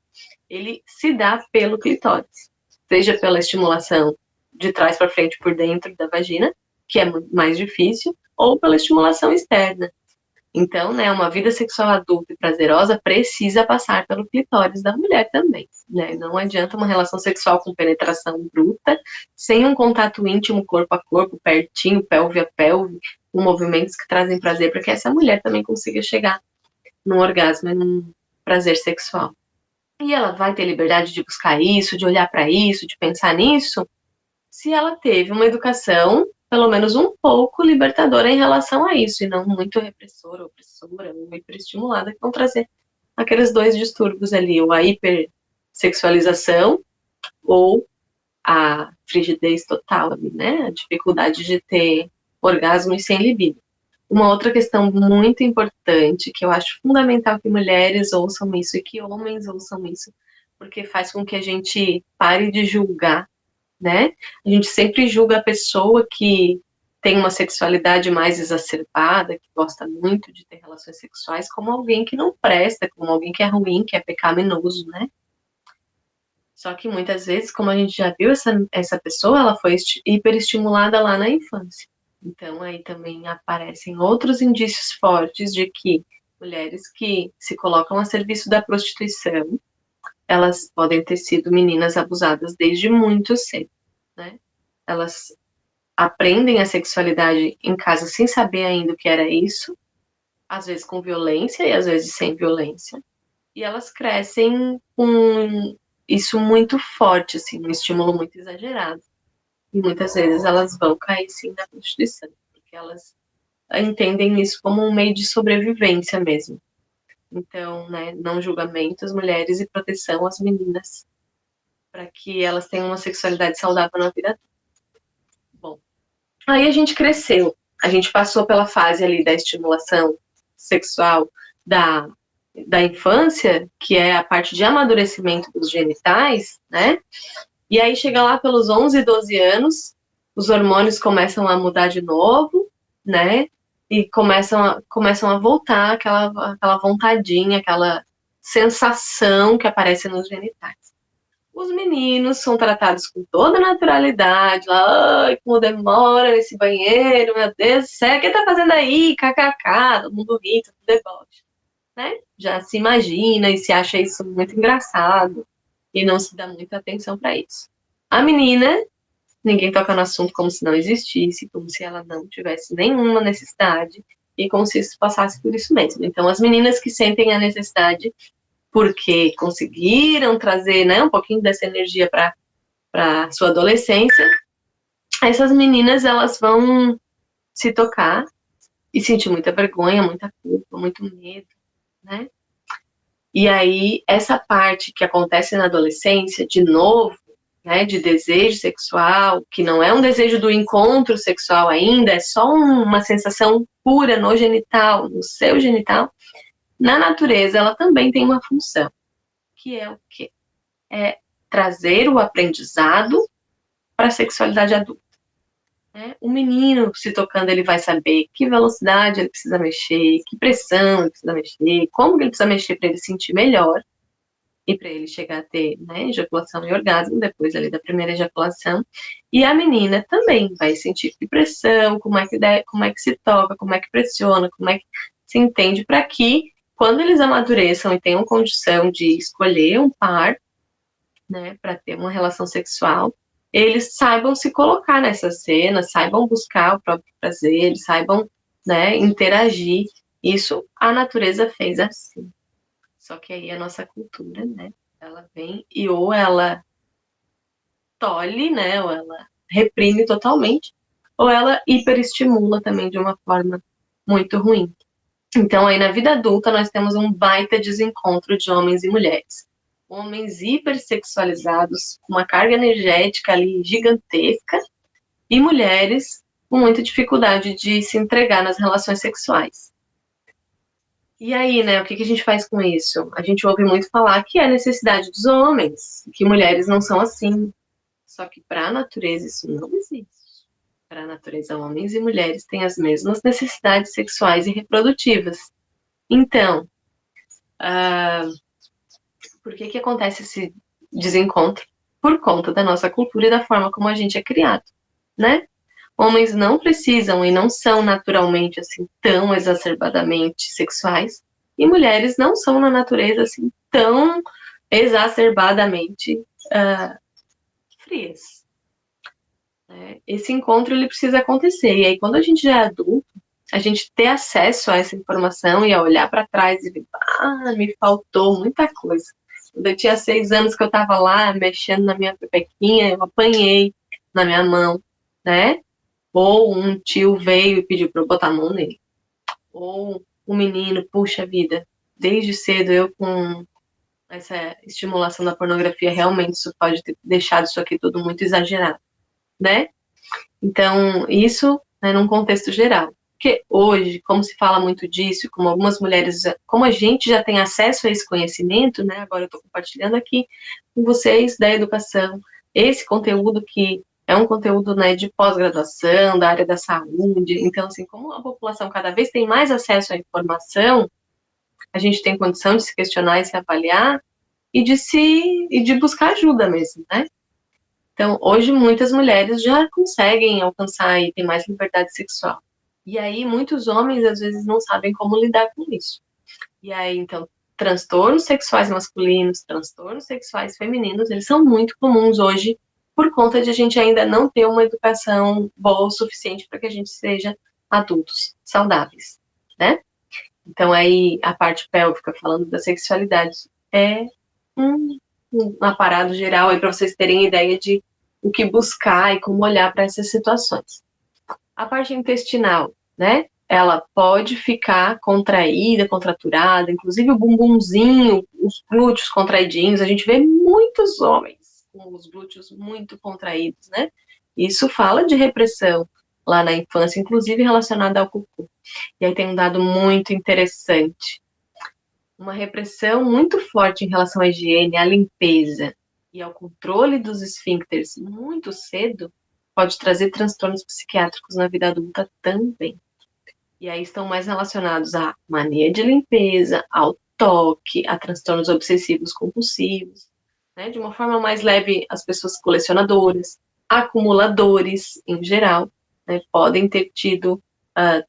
ele se dá pelo clitóris. Seja pela estimulação de trás para frente por dentro da vagina, que é mais difícil, ou pela estimulação externa. Então, né, uma vida sexual adulta e prazerosa precisa passar pelo clitóris da mulher também, né? Não adianta uma relação sexual com penetração bruta, sem um contato íntimo corpo a corpo, pertinho, pelve a pelve, com movimentos que trazem prazer, para que essa mulher também consiga chegar num orgasmo e num prazer sexual. E ela vai ter liberdade de buscar isso, de olhar para isso, de pensar nisso, se ela teve uma educação, pelo menos um pouco, libertadora em relação a isso, e não muito repressora, opressora, ou hiperestimulada, que vão trazer aqueles dois distúrbios ali, ou a hipersexualização, ou a frigidez total, né? A dificuldade de ter orgasmo e sem libido. Uma outra questão muito importante, que eu acho fundamental que mulheres ouçam isso e que homens ouçam isso, porque faz com que a gente pare de julgar, né? A gente sempre julga a pessoa que tem uma sexualidade mais exacerbada, que gosta muito de ter relações sexuais, como alguém que não presta, como alguém que é ruim, que é pecaminoso, né? Só que muitas vezes, como a gente já viu, essa pessoa, ela foi hiperestimulada lá na infância. Então, aí também aparecem outros indícios fortes de que mulheres que se colocam a serviço da prostituição, elas podem ter sido meninas abusadas desde muito cedo, né? Elas aprendem a sexualidade em casa sem saber ainda o que era isso, às vezes com violência e às vezes sem violência. E elas crescem com isso muito forte, assim, um estímulo muito exagerado. E muitas vezes elas vão cair, sim, na prostituição, porque elas entendem isso como um meio de sobrevivência mesmo. Então, né, não julgamento às mulheres e proteção às meninas, para que elas tenham uma sexualidade saudável na vida. Bom, aí a gente cresceu, a gente passou pela fase ali da estimulação sexual da infância, que é a parte de amadurecimento dos genitais, né? E aí chega lá pelos 11, 12 anos, os hormônios começam a mudar de novo, né? E começam a voltar aquela vontadinha, aquela sensação que aparece nos genitais. Os meninos são tratados com toda naturalidade, lá, ai, como demora nesse banheiro, meu Deus do céu, o que tá fazendo aí? KKK, todo mundo ri, tudo deboche, né? Já se imagina e se acha isso muito engraçado e não se dá muita atenção para isso. A menina, ninguém toca no assunto como se não existisse, como se ela não tivesse nenhuma necessidade e como se isso passasse por isso mesmo. Então, as meninas que sentem a necessidade porque conseguiram trazer, né, um pouquinho dessa energia para a sua adolescência, essas meninas, elas vão se tocar e sentir muita vergonha, muita culpa, muito medo, né? E aí, essa parte que acontece na adolescência, de novo, né, de desejo sexual, que não é um desejo do encontro sexual ainda, é só uma sensação pura no genital, no seu genital, na natureza ela também tem uma função, que é o quê? É trazer o aprendizado para a sexualidade adulta. Né? O menino se tocando, ele vai saber que velocidade ele precisa mexer, que pressão ele precisa mexer, como que ele precisa mexer para ele sentir melhor. e para ele chegar a ter, né, ejaculação e orgasmo, depois ali da primeira ejaculação. E a menina também vai sentir pressão, como é que se toca, como é que pressiona, como é que se entende, para que, quando eles amadureçam e tenham condição de escolher um par, né, para ter uma relação sexual, eles saibam se colocar nessa cena, saibam buscar o próprio prazer, saibam, né, interagir. Isso a natureza fez assim. Só que aí a nossa cultura, né, ela vem e ou ela tolhe, né, ou ela reprime totalmente, ou ela hiperestimula também de uma forma muito ruim. Então, aí na vida adulta, nós temos um baita desencontro de homens e mulheres. Homens hipersexualizados, com uma carga energética ali gigantesca, e mulheres com muita dificuldade de se entregar nas relações sexuais. E aí, né, o que a gente faz com isso? A gente ouve muito falar que é a necessidade dos homens, que mulheres não são assim. Só que para a natureza isso não existe. Para a natureza, homens e mulheres têm as mesmas necessidades sexuais e reprodutivas. Então, por que acontece esse desencontro? Por conta da nossa cultura e da forma como a gente é criado, né? Homens não precisam e não são naturalmente assim tão exacerbadamente sexuais, e mulheres não são na natureza assim tão exacerbadamente frias. Esse encontro ele precisa acontecer, e aí quando a gente já é adulto, a gente ter acesso a essa informação e a olhar para trás e ver, me faltou muita coisa. Quando eu tinha 6 anos que eu estava lá mexendo na minha pepequinha, eu apanhei na minha mão, né? Ou um tio veio e pediu para eu botar a mão nele. Ou um menino, puxa vida, desde cedo eu com essa estimulação da pornografia, realmente isso pode ter deixado isso aqui tudo muito exagerado, né? Então, isso, né, num contexto geral. Porque hoje, como se fala muito disso, como algumas mulheres, como a gente já tem acesso a esse conhecimento, né, agora eu estou compartilhando aqui com vocês da educação, esse conteúdo que é um conteúdo, né, de pós-graduação, da área da saúde. Então, assim, como a população cada vez tem mais acesso à informação, a gente tem condição de se questionar e se avaliar e de buscar ajuda mesmo, né? Então, hoje muitas mulheres já conseguem alcançar e ter mais liberdade sexual. E aí, muitos homens, às vezes, não sabem como lidar com isso. E aí, então, transtornos sexuais masculinos, transtornos sexuais femininos, eles são muito comuns hoje por conta de a gente ainda não ter uma educação boa o suficiente para que a gente seja adultos saudáveis, né? Então, aí, a parte pélvica, falando da sexualidade, é um aparado geral aí para vocês terem ideia de o que buscar e como olhar para essas situações. A parte intestinal, né? Ela pode ficar contraída, contraturada, inclusive o bumbumzinho, os glúteos contraidinhos. A gente vê muitos homens com os glúteos muito contraídos, né? Isso fala de repressão lá na infância, inclusive relacionada ao cocô. E aí tem um dado muito interessante. Uma repressão muito forte em relação à higiene, à limpeza e ao controle dos esfíncteres muito cedo pode trazer transtornos psiquiátricos na vida adulta também. E aí estão mais relacionados à mania de limpeza, ao toque, a transtornos obsessivos compulsivos, né? De uma forma mais leve, as pessoas colecionadoras, acumuladores em geral, né? Podem ter tido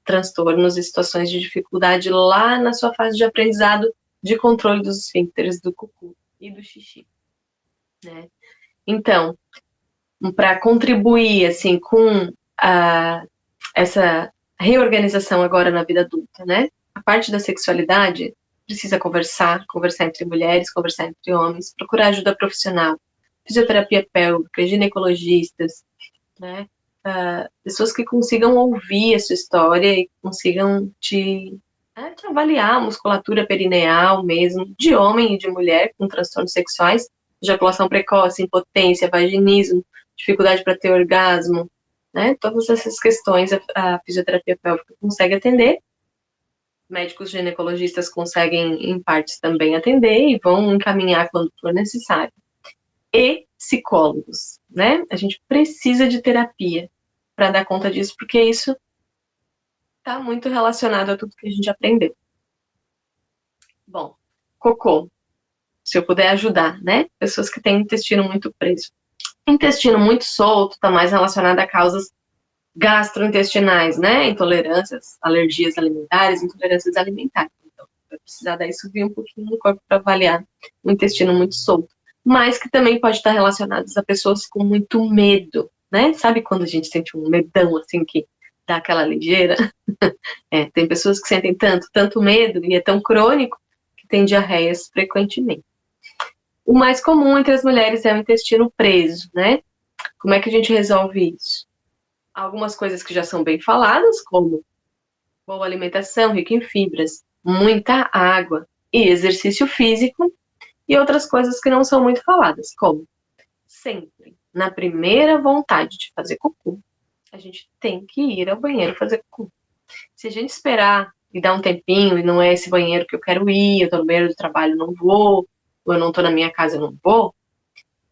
transtornos e situações de dificuldade lá na sua fase de aprendizado de controle dos esfíncteres do cocô e do xixi, né? Então, para contribuir assim com essa reorganização agora na vida adulta, né? A parte da sexualidade precisa conversar entre mulheres, conversar entre homens, procurar ajuda profissional, fisioterapia pélvica, ginecologistas, né? Pessoas que consigam ouvir a sua história e consigam te avaliar a musculatura perineal mesmo, de homem e de mulher com transtornos sexuais, ejaculação precoce, impotência, vaginismo, dificuldade para ter orgasmo, né? Todas essas questões a fisioterapia pélvica consegue atender. Médicos ginecologistas conseguem, em partes, também atender e vão encaminhar quando for necessário. E psicólogos, né? A gente precisa de terapia para dar conta disso, porque isso está muito relacionado a tudo que a gente aprendeu. Bom, cocô. se eu puder ajudar, né? Pessoas que têm intestino muito preso. Intestino muito solto está mais relacionado a causas gastrointestinais, né? Intolerâncias, alergias alimentares, intolerâncias alimentares. Então, vai precisar daí subir um pouquinho no corpo para avaliar o intestino muito solto. Mas que também pode estar relacionado a pessoas com muito medo, né? Sabe quando a gente sente um medão, assim, que dá aquela ligeira? Tem pessoas que sentem tanto medo, e é tão crônico, que tem diarreias frequentemente. O mais comum entre as mulheres é o intestino preso, né? Como é que a gente resolve isso? Algumas coisas que já são bem faladas, como boa alimentação, rica em fibras, muita água e exercício físico, e outras coisas que não são muito faladas, como sempre, na primeira vontade de fazer cocô, a gente tem que ir ao banheiro fazer cocô. Se a gente esperar e dar um tempinho, e não é esse banheiro que eu quero ir, eu tô no banheiro do trabalho, não vou, ou eu não tô na minha casa, eu não vou,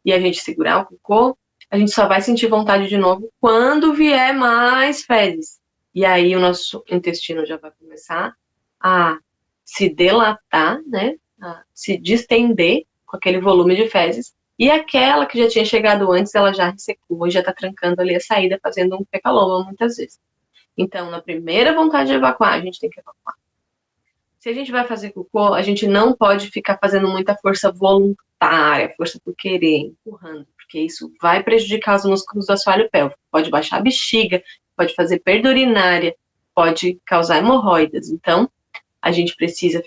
e a gente segurar o cocô, a gente só vai sentir vontade de novo quando vier mais fezes. E aí o nosso intestino já vai começar a se dilatar, né? A se distender com aquele volume de fezes. E aquela que já tinha chegado antes, ela já ressecou e já está trancando ali a saída, fazendo um pecaloma muitas vezes. Então, na primeira vontade de evacuar, a gente tem que evacuar. Se a gente vai fazer cocô, a gente não pode ficar fazendo muita força voluntária, força por querer, empurrando, porque isso vai prejudicar os músculos do assoalho pélvico. Pode baixar a bexiga, pode fazer perda urinária, pode causar hemorroidas. Então, a gente precisa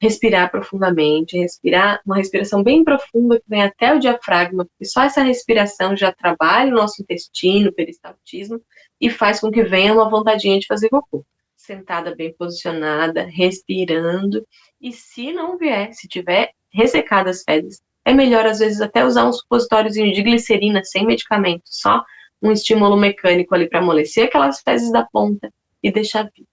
respirar profundamente, respirar uma respiração bem profunda que vem até o diafragma, porque só essa respiração já trabalha o nosso intestino, o peristaltismo, e faz com que venha uma vontadinha de fazer cocô. Sentada bem posicionada, respirando, e se não vier, se tiver ressecadas as fezes, é melhor às vezes até usar um supositóriozinho de glicerina sem medicamento, só um estímulo mecânico ali para amolecer aquelas fezes da ponta e deixar vir,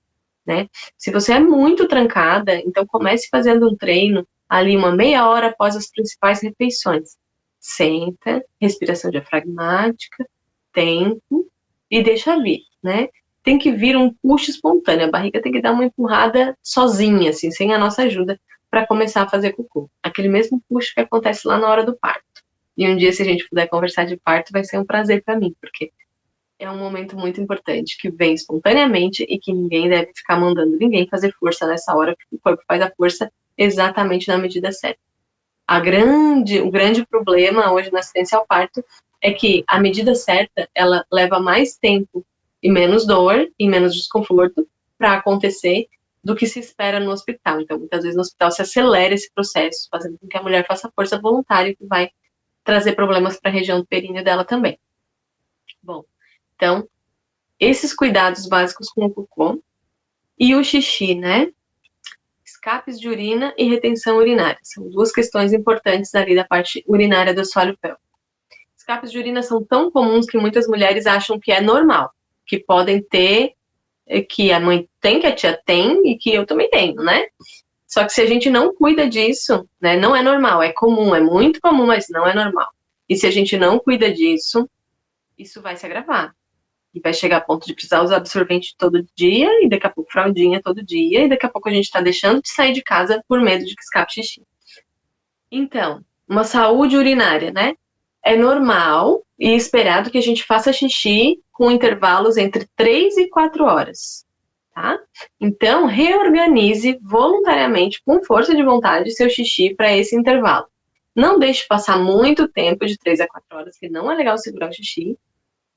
né? Se você é muito trancada, então comece fazendo um treino ali uma meia hora após as principais refeições. Senta, respiração diafragmática, tempo e deixa vir, né? Tem que vir um push espontâneo, a barriga tem que dar uma empurrada sozinha, assim, sem a nossa ajuda, para começar a fazer cocô. Aquele mesmo push que acontece lá na hora do parto. E um dia, se a gente puder conversar de parto, vai ser um prazer para mim, porque é um momento muito importante, que vem espontaneamente e que ninguém deve ficar mandando ninguém fazer força nessa hora, porque o corpo faz a força exatamente na medida certa. O grande problema hoje na assistência ao parto é que a medida certa, ela leva mais tempo e menos dor e menos desconforto para acontecer do que se espera no hospital. Então, muitas vezes no hospital se acelera esse processo, fazendo com que a mulher faça força voluntária, que vai trazer problemas para a região do períneo dela também. Bom, então, esses cuidados básicos com o cocô e o xixi, né? Escapes de urina e retenção urinária. São duas questões importantes ali da parte urinária do assoalho pélvico. Escapes de urina são tão comuns que muitas mulheres acham que é normal, que podem ter, que a mãe tem, que a tia tem e que eu também tenho, né? Só que se a gente não cuida disso, né, não é normal, é comum, é muito comum, mas não é normal. E se a gente não cuida disso, isso vai se agravar. E vai chegar a ponto de precisar usar absorvente todo dia, e daqui a pouco fraldinha todo dia, e daqui a pouco a gente está deixando de sair de casa por medo de que escape xixi. Então, uma saúde urinária, né? É normal e esperado que a gente faça xixi com intervalos entre 3 e 4 horas, tá? Então, reorganize voluntariamente, com força de vontade, seu xixi para esse intervalo. Não deixe passar muito tempo, de 3 a 4 horas, que não é legal segurar o xixi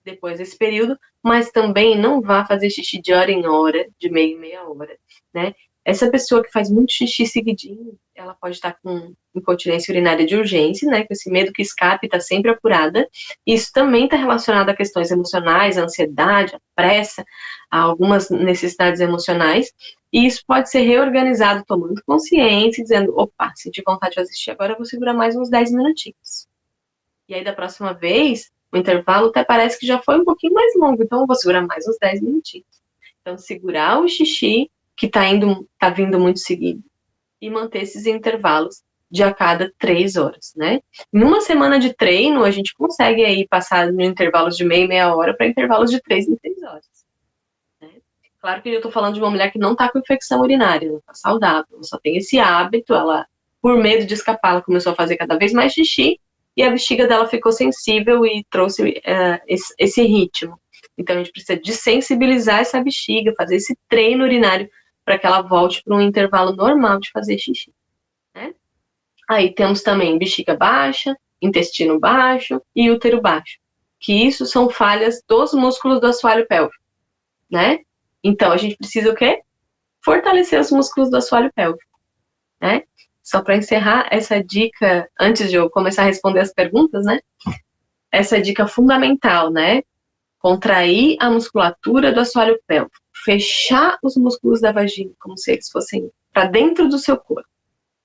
depois desse período, mas também não vá fazer xixi de hora em hora, de meia em meia hora, né? Essa pessoa que faz muito xixi seguidinho, ela pode estar com incontinência urinária de urgência, né? Com esse medo que escape, está sempre apurada. Isso também está relacionado a questões emocionais, a ansiedade, a pressa, a algumas necessidades emocionais. E isso pode ser reorganizado tomando consciência, dizendo, opa, senti vontade de fazer xixi agora, eu vou segurar mais uns 10 minutinhos. E aí, da próxima vez, o intervalo até parece que já foi um pouquinho mais longo, então eu vou segurar mais uns 10 minutinhos. Então, segurar o xixi, que tá vindo muito seguido, e manter esses intervalos de a cada 3 horas, né? Em uma semana de treino, a gente consegue aí passar de intervalos de meia hora para intervalos de 3 em 3 horas. Né? Claro que eu tô falando de uma mulher que não tá com infecção urinária, ela tá saudável, ela só tem esse hábito, ela por medo de escapar, ela começou a fazer cada vez mais xixi, e a bexiga dela ficou sensível e trouxe esse ritmo. Então, a gente precisa desensibilizar essa bexiga, fazer esse treino urinário para que ela volte para um intervalo normal de fazer xixi, né? Aí temos também bexiga baixa, intestino baixo e útero baixo, que isso são falhas dos músculos do assoalho pélvico, né? Então, a gente precisa o quê? Fortalecer os músculos do assoalho pélvico, né? Só para encerrar essa dica, antes de eu começar a responder as perguntas, né? Essa dica fundamental, né? Contrair a musculatura do assoalho pélvico, fechar os músculos da vagina, como se eles fossem para dentro do seu corpo.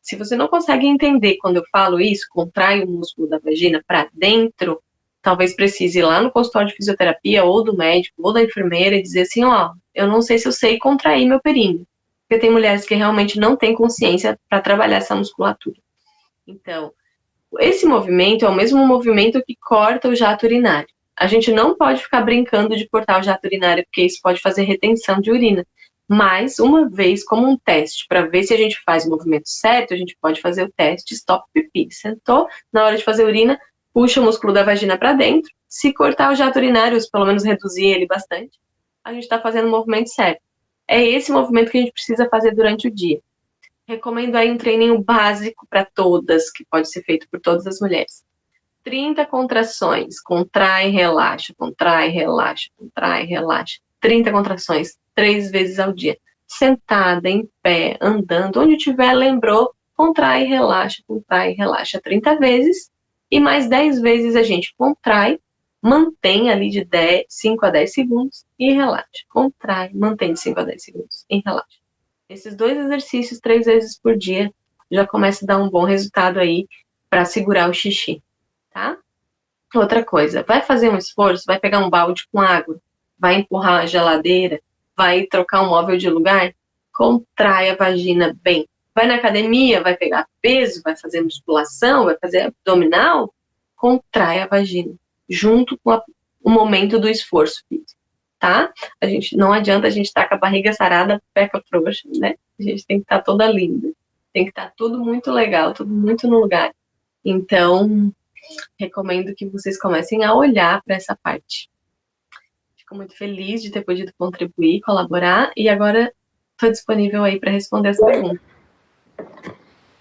Se você não consegue entender quando eu falo isso, contrai o músculo da vagina para dentro, talvez precise ir lá no consultório de fisioterapia, ou do médico, ou da enfermeira, e dizer assim, ó, eu não sei se eu sei contrair meu períneo. Porque tem mulheres que realmente não têm consciência para trabalhar essa musculatura. Então, esse movimento é o mesmo movimento que corta o jato urinário. A gente não pode ficar brincando de cortar o jato urinário, porque isso pode fazer retenção de urina. Mas, uma vez, como um teste, para ver se a gente faz o movimento certo, a gente pode fazer o teste stop pipi. Sentou, na hora de fazer urina, puxa o músculo da vagina para dentro. Se cortar o jato urinário, ou pelo menos reduzir ele bastante, a gente está fazendo o movimento certo. É esse movimento que a gente precisa fazer durante o dia. Recomendo aí um treininho básico para todas, que pode ser feito por todas as mulheres. 30 contrações, contrai, relaxa, contrai, relaxa, contrai, relaxa. 30 contrações, 3 vezes ao dia. Sentada, em pé, andando, onde tiver, lembrou, contrai, relaxa, 30 vezes. E mais 10 vezes a gente contrai, mantém ali de 5 a 10 segundos e relaxa. Contrai, mantém de 5 a 10 segundos e relaxa. Esses 2 exercícios 3 vezes por dia já começa a dar um bom resultado aí para segurar o xixi, tá? Outra coisa, vai fazer um esforço, vai pegar um balde com água, vai empurrar a geladeira, vai trocar um móvel de lugar, contrai a vagina bem. Vai na academia, vai pegar peso, vai fazer musculação, vai fazer abdominal, contrai a vagina, junto com o momento do esforço físico, tá? Não adianta a gente estar com a barriga sarada, peca frouxa, né? A gente tem que estar toda linda, tem que estar tudo muito legal, tudo muito no lugar. Então, recomendo que vocês comecem a olhar para essa parte. Fico muito feliz de ter podido contribuir, colaborar, e agora estou disponível aí para responder as perguntas.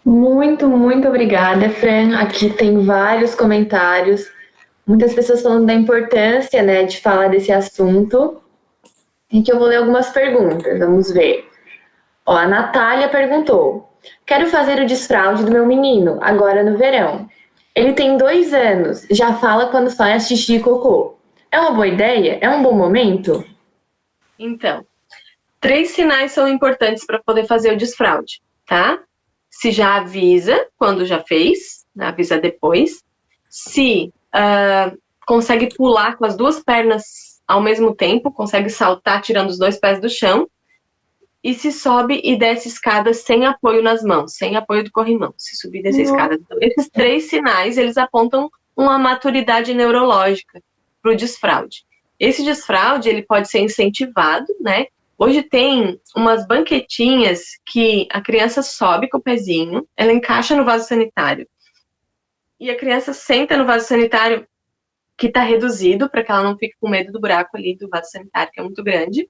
Muito, muito obrigada, Fran. Aqui tem vários comentários, muitas pessoas falando da importância, né, de falar desse assunto. E que eu vou ler algumas perguntas, vamos ver. Ó, a Natália perguntou: quero fazer o desfraude do meu menino, agora no verão. Ele tem 2 anos, já fala quando faz xixi e cocô. É uma boa ideia? É um bom momento? Então, 3 sinais são importantes para poder fazer o desfraude, tá? Se já avisa quando já fez, avisa depois. Se consegue pular com as 2 pernas ao mesmo tempo, consegue saltar tirando os 2 pés do chão. E se sobe e desce escada sem apoio nas mãos, sem apoio do corrimão, se subir e descer escada. Então, esses 3 sinais, eles apontam uma maturidade neurológica para o desfraude. Esse desfraude, ele pode ser incentivado, né? Hoje tem umas banquetinhas que a criança sobe com o pezinho, ela encaixa no vaso sanitário. E a criança senta no vaso sanitário que está reduzido, para que ela não fique com medo do buraco ali do vaso sanitário, que é muito grande,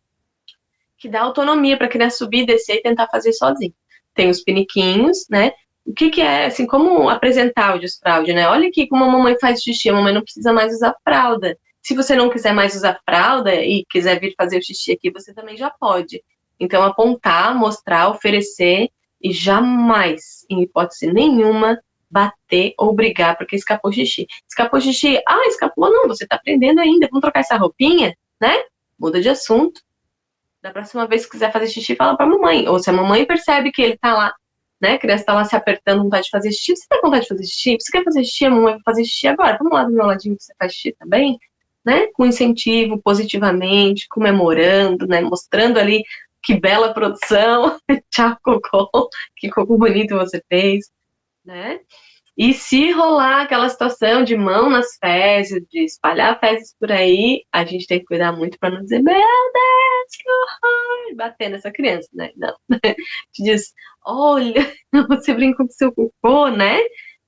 que dá autonomia para a criança subir, descer e tentar fazer sozinha. Tem os piniquinhos, né? O que é, assim, como apresentar o desfraude, né? Olha aqui como a mamãe faz xixi, a mamãe não precisa mais usar fralda. Se você não quiser mais usar fralda e quiser vir fazer o xixi aqui, você também já pode. Então, apontar, mostrar, oferecer e jamais, em hipótese nenhuma, bater ou brigar porque escapou xixi. Escapou xixi, escapou, não, você tá aprendendo ainda, vamos trocar essa roupinha, né? Muda de assunto. Da próxima vez que quiser fazer xixi, fala pra mamãe. Ou se a mamãe percebe que ele tá lá, né, a criança tá lá se apertando, vontade de fazer xixi, você tá com vontade de fazer xixi? Você quer fazer xixi? A mamãe vai fazer xixi agora. Vamos lá do meu ladinho que você faz xixi também, né? Com incentivo, positivamente, comemorando, né, mostrando ali que bela produção, tchau, cocô, que cocô bonito você fez, né? E se rolar aquela situação de mão nas fezes, de espalhar fezes por aí, a gente tem que cuidar muito para não dizer, meu Deus, Deus, que horror! Bater nessa criança, né? Não. Te diz, olha, você brincou com seu cocô, né?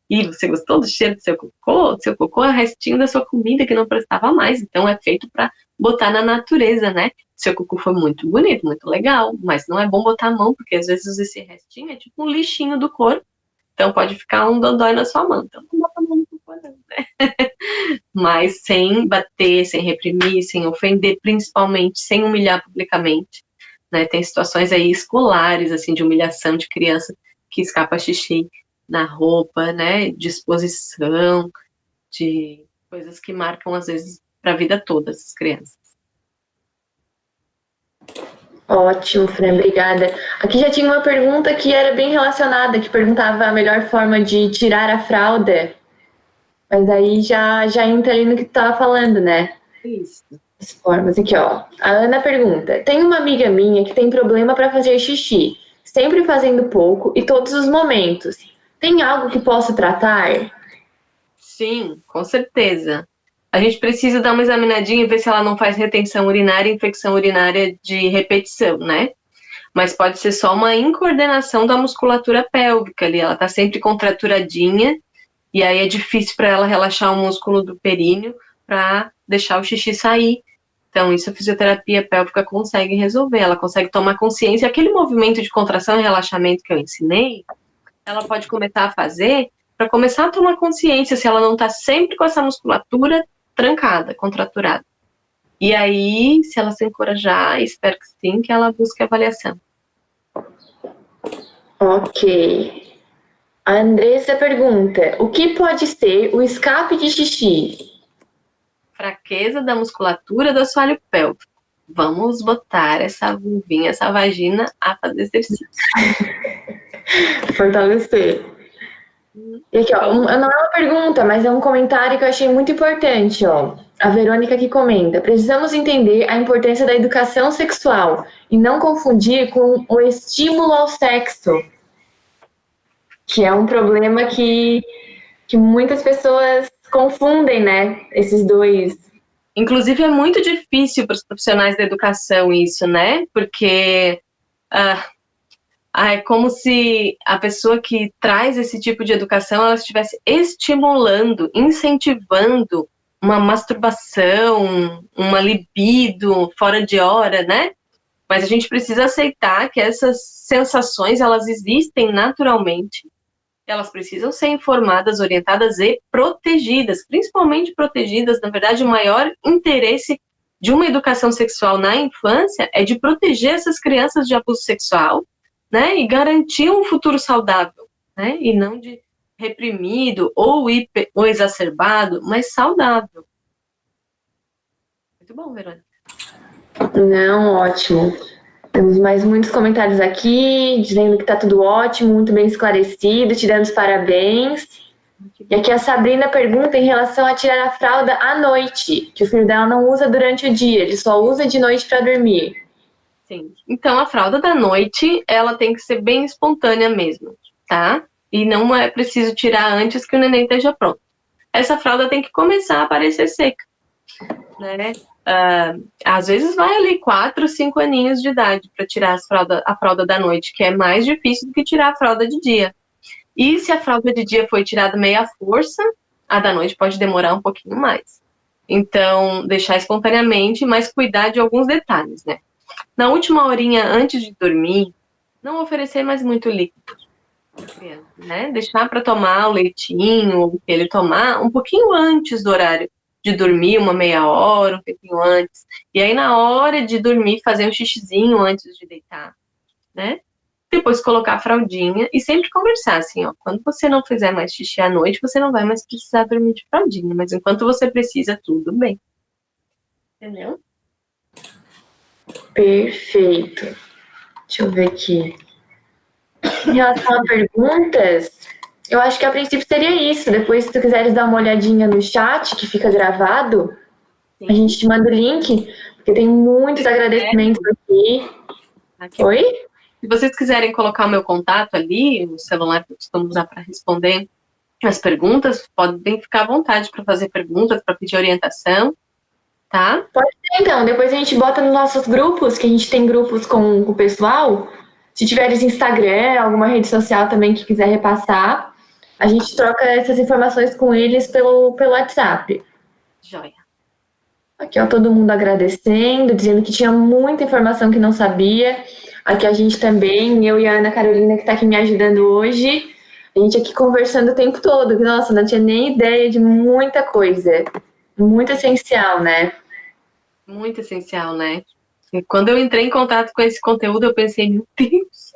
E você gostou do cheiro do seu cocô? Seu cocô é restinho da sua comida que não prestava mais. Então é feito para botar na natureza, né? Seu cocô foi muito bonito, muito legal, mas não é bom botar a mão, porque às vezes esse restinho é tipo um lixinho do corpo. Então pode ficar um dodói na sua mão. Então não bota a mão no cocô, não, né? Mas sem bater, sem reprimir, sem ofender, principalmente sem humilhar publicamente. Né? Tem situações aí escolares, assim, de humilhação de criança que escapa xixi na roupa, né, de exposição, de coisas que marcam, às vezes, para a vida toda, essas crianças. Ótimo, Fran, obrigada. Aqui já tinha uma pergunta que era bem relacionada, que perguntava a melhor forma de tirar a fralda, mas aí já entra ali no que tu estava falando, né? Isso. As formas. Aqui, ó. A Ana pergunta, tem uma amiga minha que tem problema para fazer xixi, sempre fazendo pouco e todos os momentos. Tem algo que possa tratar? Sim, com certeza. A gente precisa dar uma examinadinha e ver se ela não faz retenção urinária e infecção urinária de repetição, né? Mas pode ser só uma incoordenação da musculatura pélvica ali. Ela tá sempre contraturadinha e aí é difícil para ela relaxar o músculo do períneo para deixar o xixi sair. Então, isso a fisioterapia pélvica consegue resolver. Ela consegue tomar consciência. Aquele movimento de contração e relaxamento que eu ensinei, ela pode começar a fazer para começar a tomar consciência se ela não está sempre com essa musculatura trancada, contraturada. E aí, se ela se encorajar, espero que sim, que ela busque avaliação. Ok. A Andressa pergunta, o que pode ser o escape de xixi? Fraqueza da musculatura do assoalho pélvico. Vamos botar essa vulvinha, essa vagina a fazer exercício. Fortalecer. E aqui, ó, não é uma pergunta, mas é um comentário que eu achei muito importante, ó. A Verônica que comenta, precisamos entender a importância da educação sexual e não confundir com o estímulo ao sexo, que é um problema que muitas pessoas confundem, né, esses dois. Inclusive, é muito difícil para os profissionais da educação isso, né? Porque é como se a pessoa que traz esse tipo de educação, ela estivesse estimulando, incentivando uma masturbação, uma libido fora de hora, né? Mas a gente precisa aceitar que essas sensações, elas existem naturalmente. Elas precisam ser informadas, orientadas e protegidas, principalmente protegidas. Na verdade, o maior interesse de uma educação sexual na infância é de proteger essas crianças de abuso sexual, né, e garantir um futuro saudável, né, e não de reprimido ou exacerbado, mas saudável. Muito bom, Verônica. Não, ótimo. Temos mais muitos comentários aqui, dizendo que tá tudo ótimo, muito bem esclarecido, te dando os parabéns. E aqui a Sabrina pergunta em relação a tirar a fralda à noite, que o filho dela não usa durante o dia, ele só usa de noite para dormir. Sim. Então, a fralda da noite, ela tem que ser bem espontânea mesmo, tá? E não é preciso tirar antes que o neném esteja pronto. Essa fralda tem que começar a aparecer seca, né? Às vezes vai ali 4, 5 aninhos de idade para tirar a fralda da noite, que é mais difícil do que tirar a fralda de dia. E se a fralda de dia foi tirada meia força, a da noite pode demorar um pouquinho mais. Então, deixar espontaneamente, mas cuidar de alguns detalhes, né? Na última horinha antes de dormir, não oferecer mais muito líquido para a criança, né? Deixar para tomar o leitinho, o que ele tomar, um pouquinho antes do horário de dormir, uma meia hora, um tempinho antes. E aí, na hora de dormir, fazer um xixizinho antes de deitar, né? Depois colocar a fraldinha e sempre conversar, assim, ó. Quando você não fizer mais xixi à noite, você não vai mais precisar dormir de fraldinha. Mas enquanto você precisa, tudo bem. Entendeu? Perfeito. Deixa eu ver aqui. Em relação a perguntas, eu acho que a princípio seria isso. Depois, se tu quiseres dar uma olhadinha no chat, que fica gravado, sim, a gente te manda o link, porque tem muitos agradecimentos aqui. Oi? Se vocês quiserem colocar o meu contato ali, o celular que eu costumo usar para responder as perguntas, podem ficar à vontade para fazer perguntas, para pedir orientação. tá? Então, depois a gente bota nos nossos grupos, que a gente tem grupos com o pessoal. Se tiveres Instagram, alguma rede social também que quiser repassar, a gente troca essas informações com eles pelo WhatsApp. Joia. Aqui, ó, todo mundo agradecendo, dizendo que tinha muita informação que não sabia. Aqui a gente também, eu e a Ana Carolina, que está aqui me ajudando hoje. A gente aqui conversando o tempo todo. Nossa, não tinha nem ideia de muita coisa. Muito essencial, né? Muito essencial, né? E quando eu entrei em contato com esse conteúdo, eu pensei, meu Deus,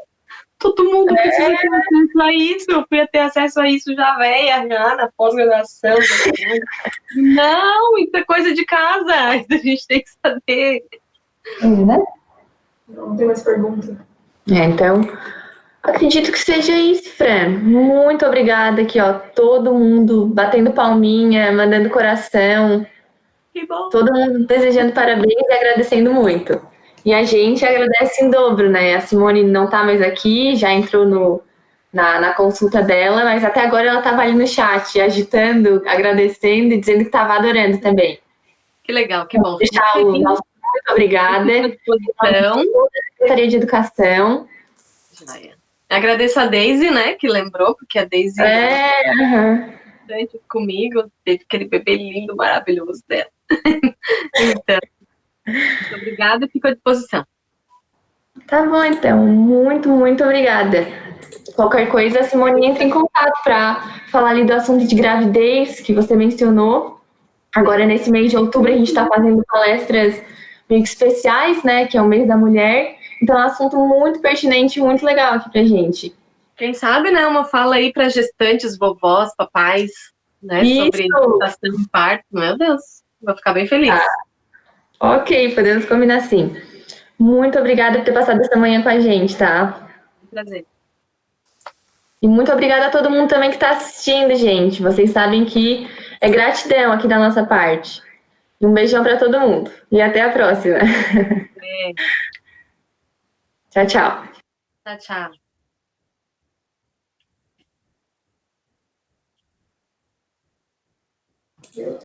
todo mundo precisa ter acesso a isso. Eu fui ter acesso a isso já velha, já na pós-graduação. Não, isso é coisa de casa. Isso a gente tem que saber. Né? Não tem mais pergunta. Então, acredito que seja isso, Fran. Muito obrigada aqui, ó. Todo mundo batendo palminha, mandando coração. Que bom. Todo mundo desejando parabéns e agradecendo muito. E a gente agradece em dobro, né? A Simone não tá mais aqui, já entrou na consulta dela, mas até agora ela estava ali no chat, agitando, agradecendo e dizendo que estava adorando também. Que legal, que bom. Deixar o nosso muito obrigada. Secretaria de Educação. Agradeço a Daisy, né, que lembrou, porque a Daisy comigo, teve aquele bebê lindo, maravilhoso dela. Então, muito obrigada e fico à disposição. Tá bom, então. Muito, muito obrigada. Qualquer coisa, a Simone entra em contato para falar ali do assunto de gravidez que você mencionou. Agora, nesse mês de outubro, a gente está fazendo palestras meio que especiais, né? Que é o mês da mulher. Então, é um assunto muito pertinente e muito legal aqui pra gente. Quem sabe, né, uma fala aí para gestantes, vovós, papais, né, sobre gestação e parto. Meu Deus, vou ficar bem feliz. Ok, podemos combinar sim. Muito obrigada por ter passado essa manhã com a gente, tá? Prazer. E muito obrigada a todo mundo também que está assistindo, gente. Vocês sabem que é gratidão aqui da nossa parte. Um beijão para todo mundo. E até a próxima. Tchau, tchau. Tchau, tchau.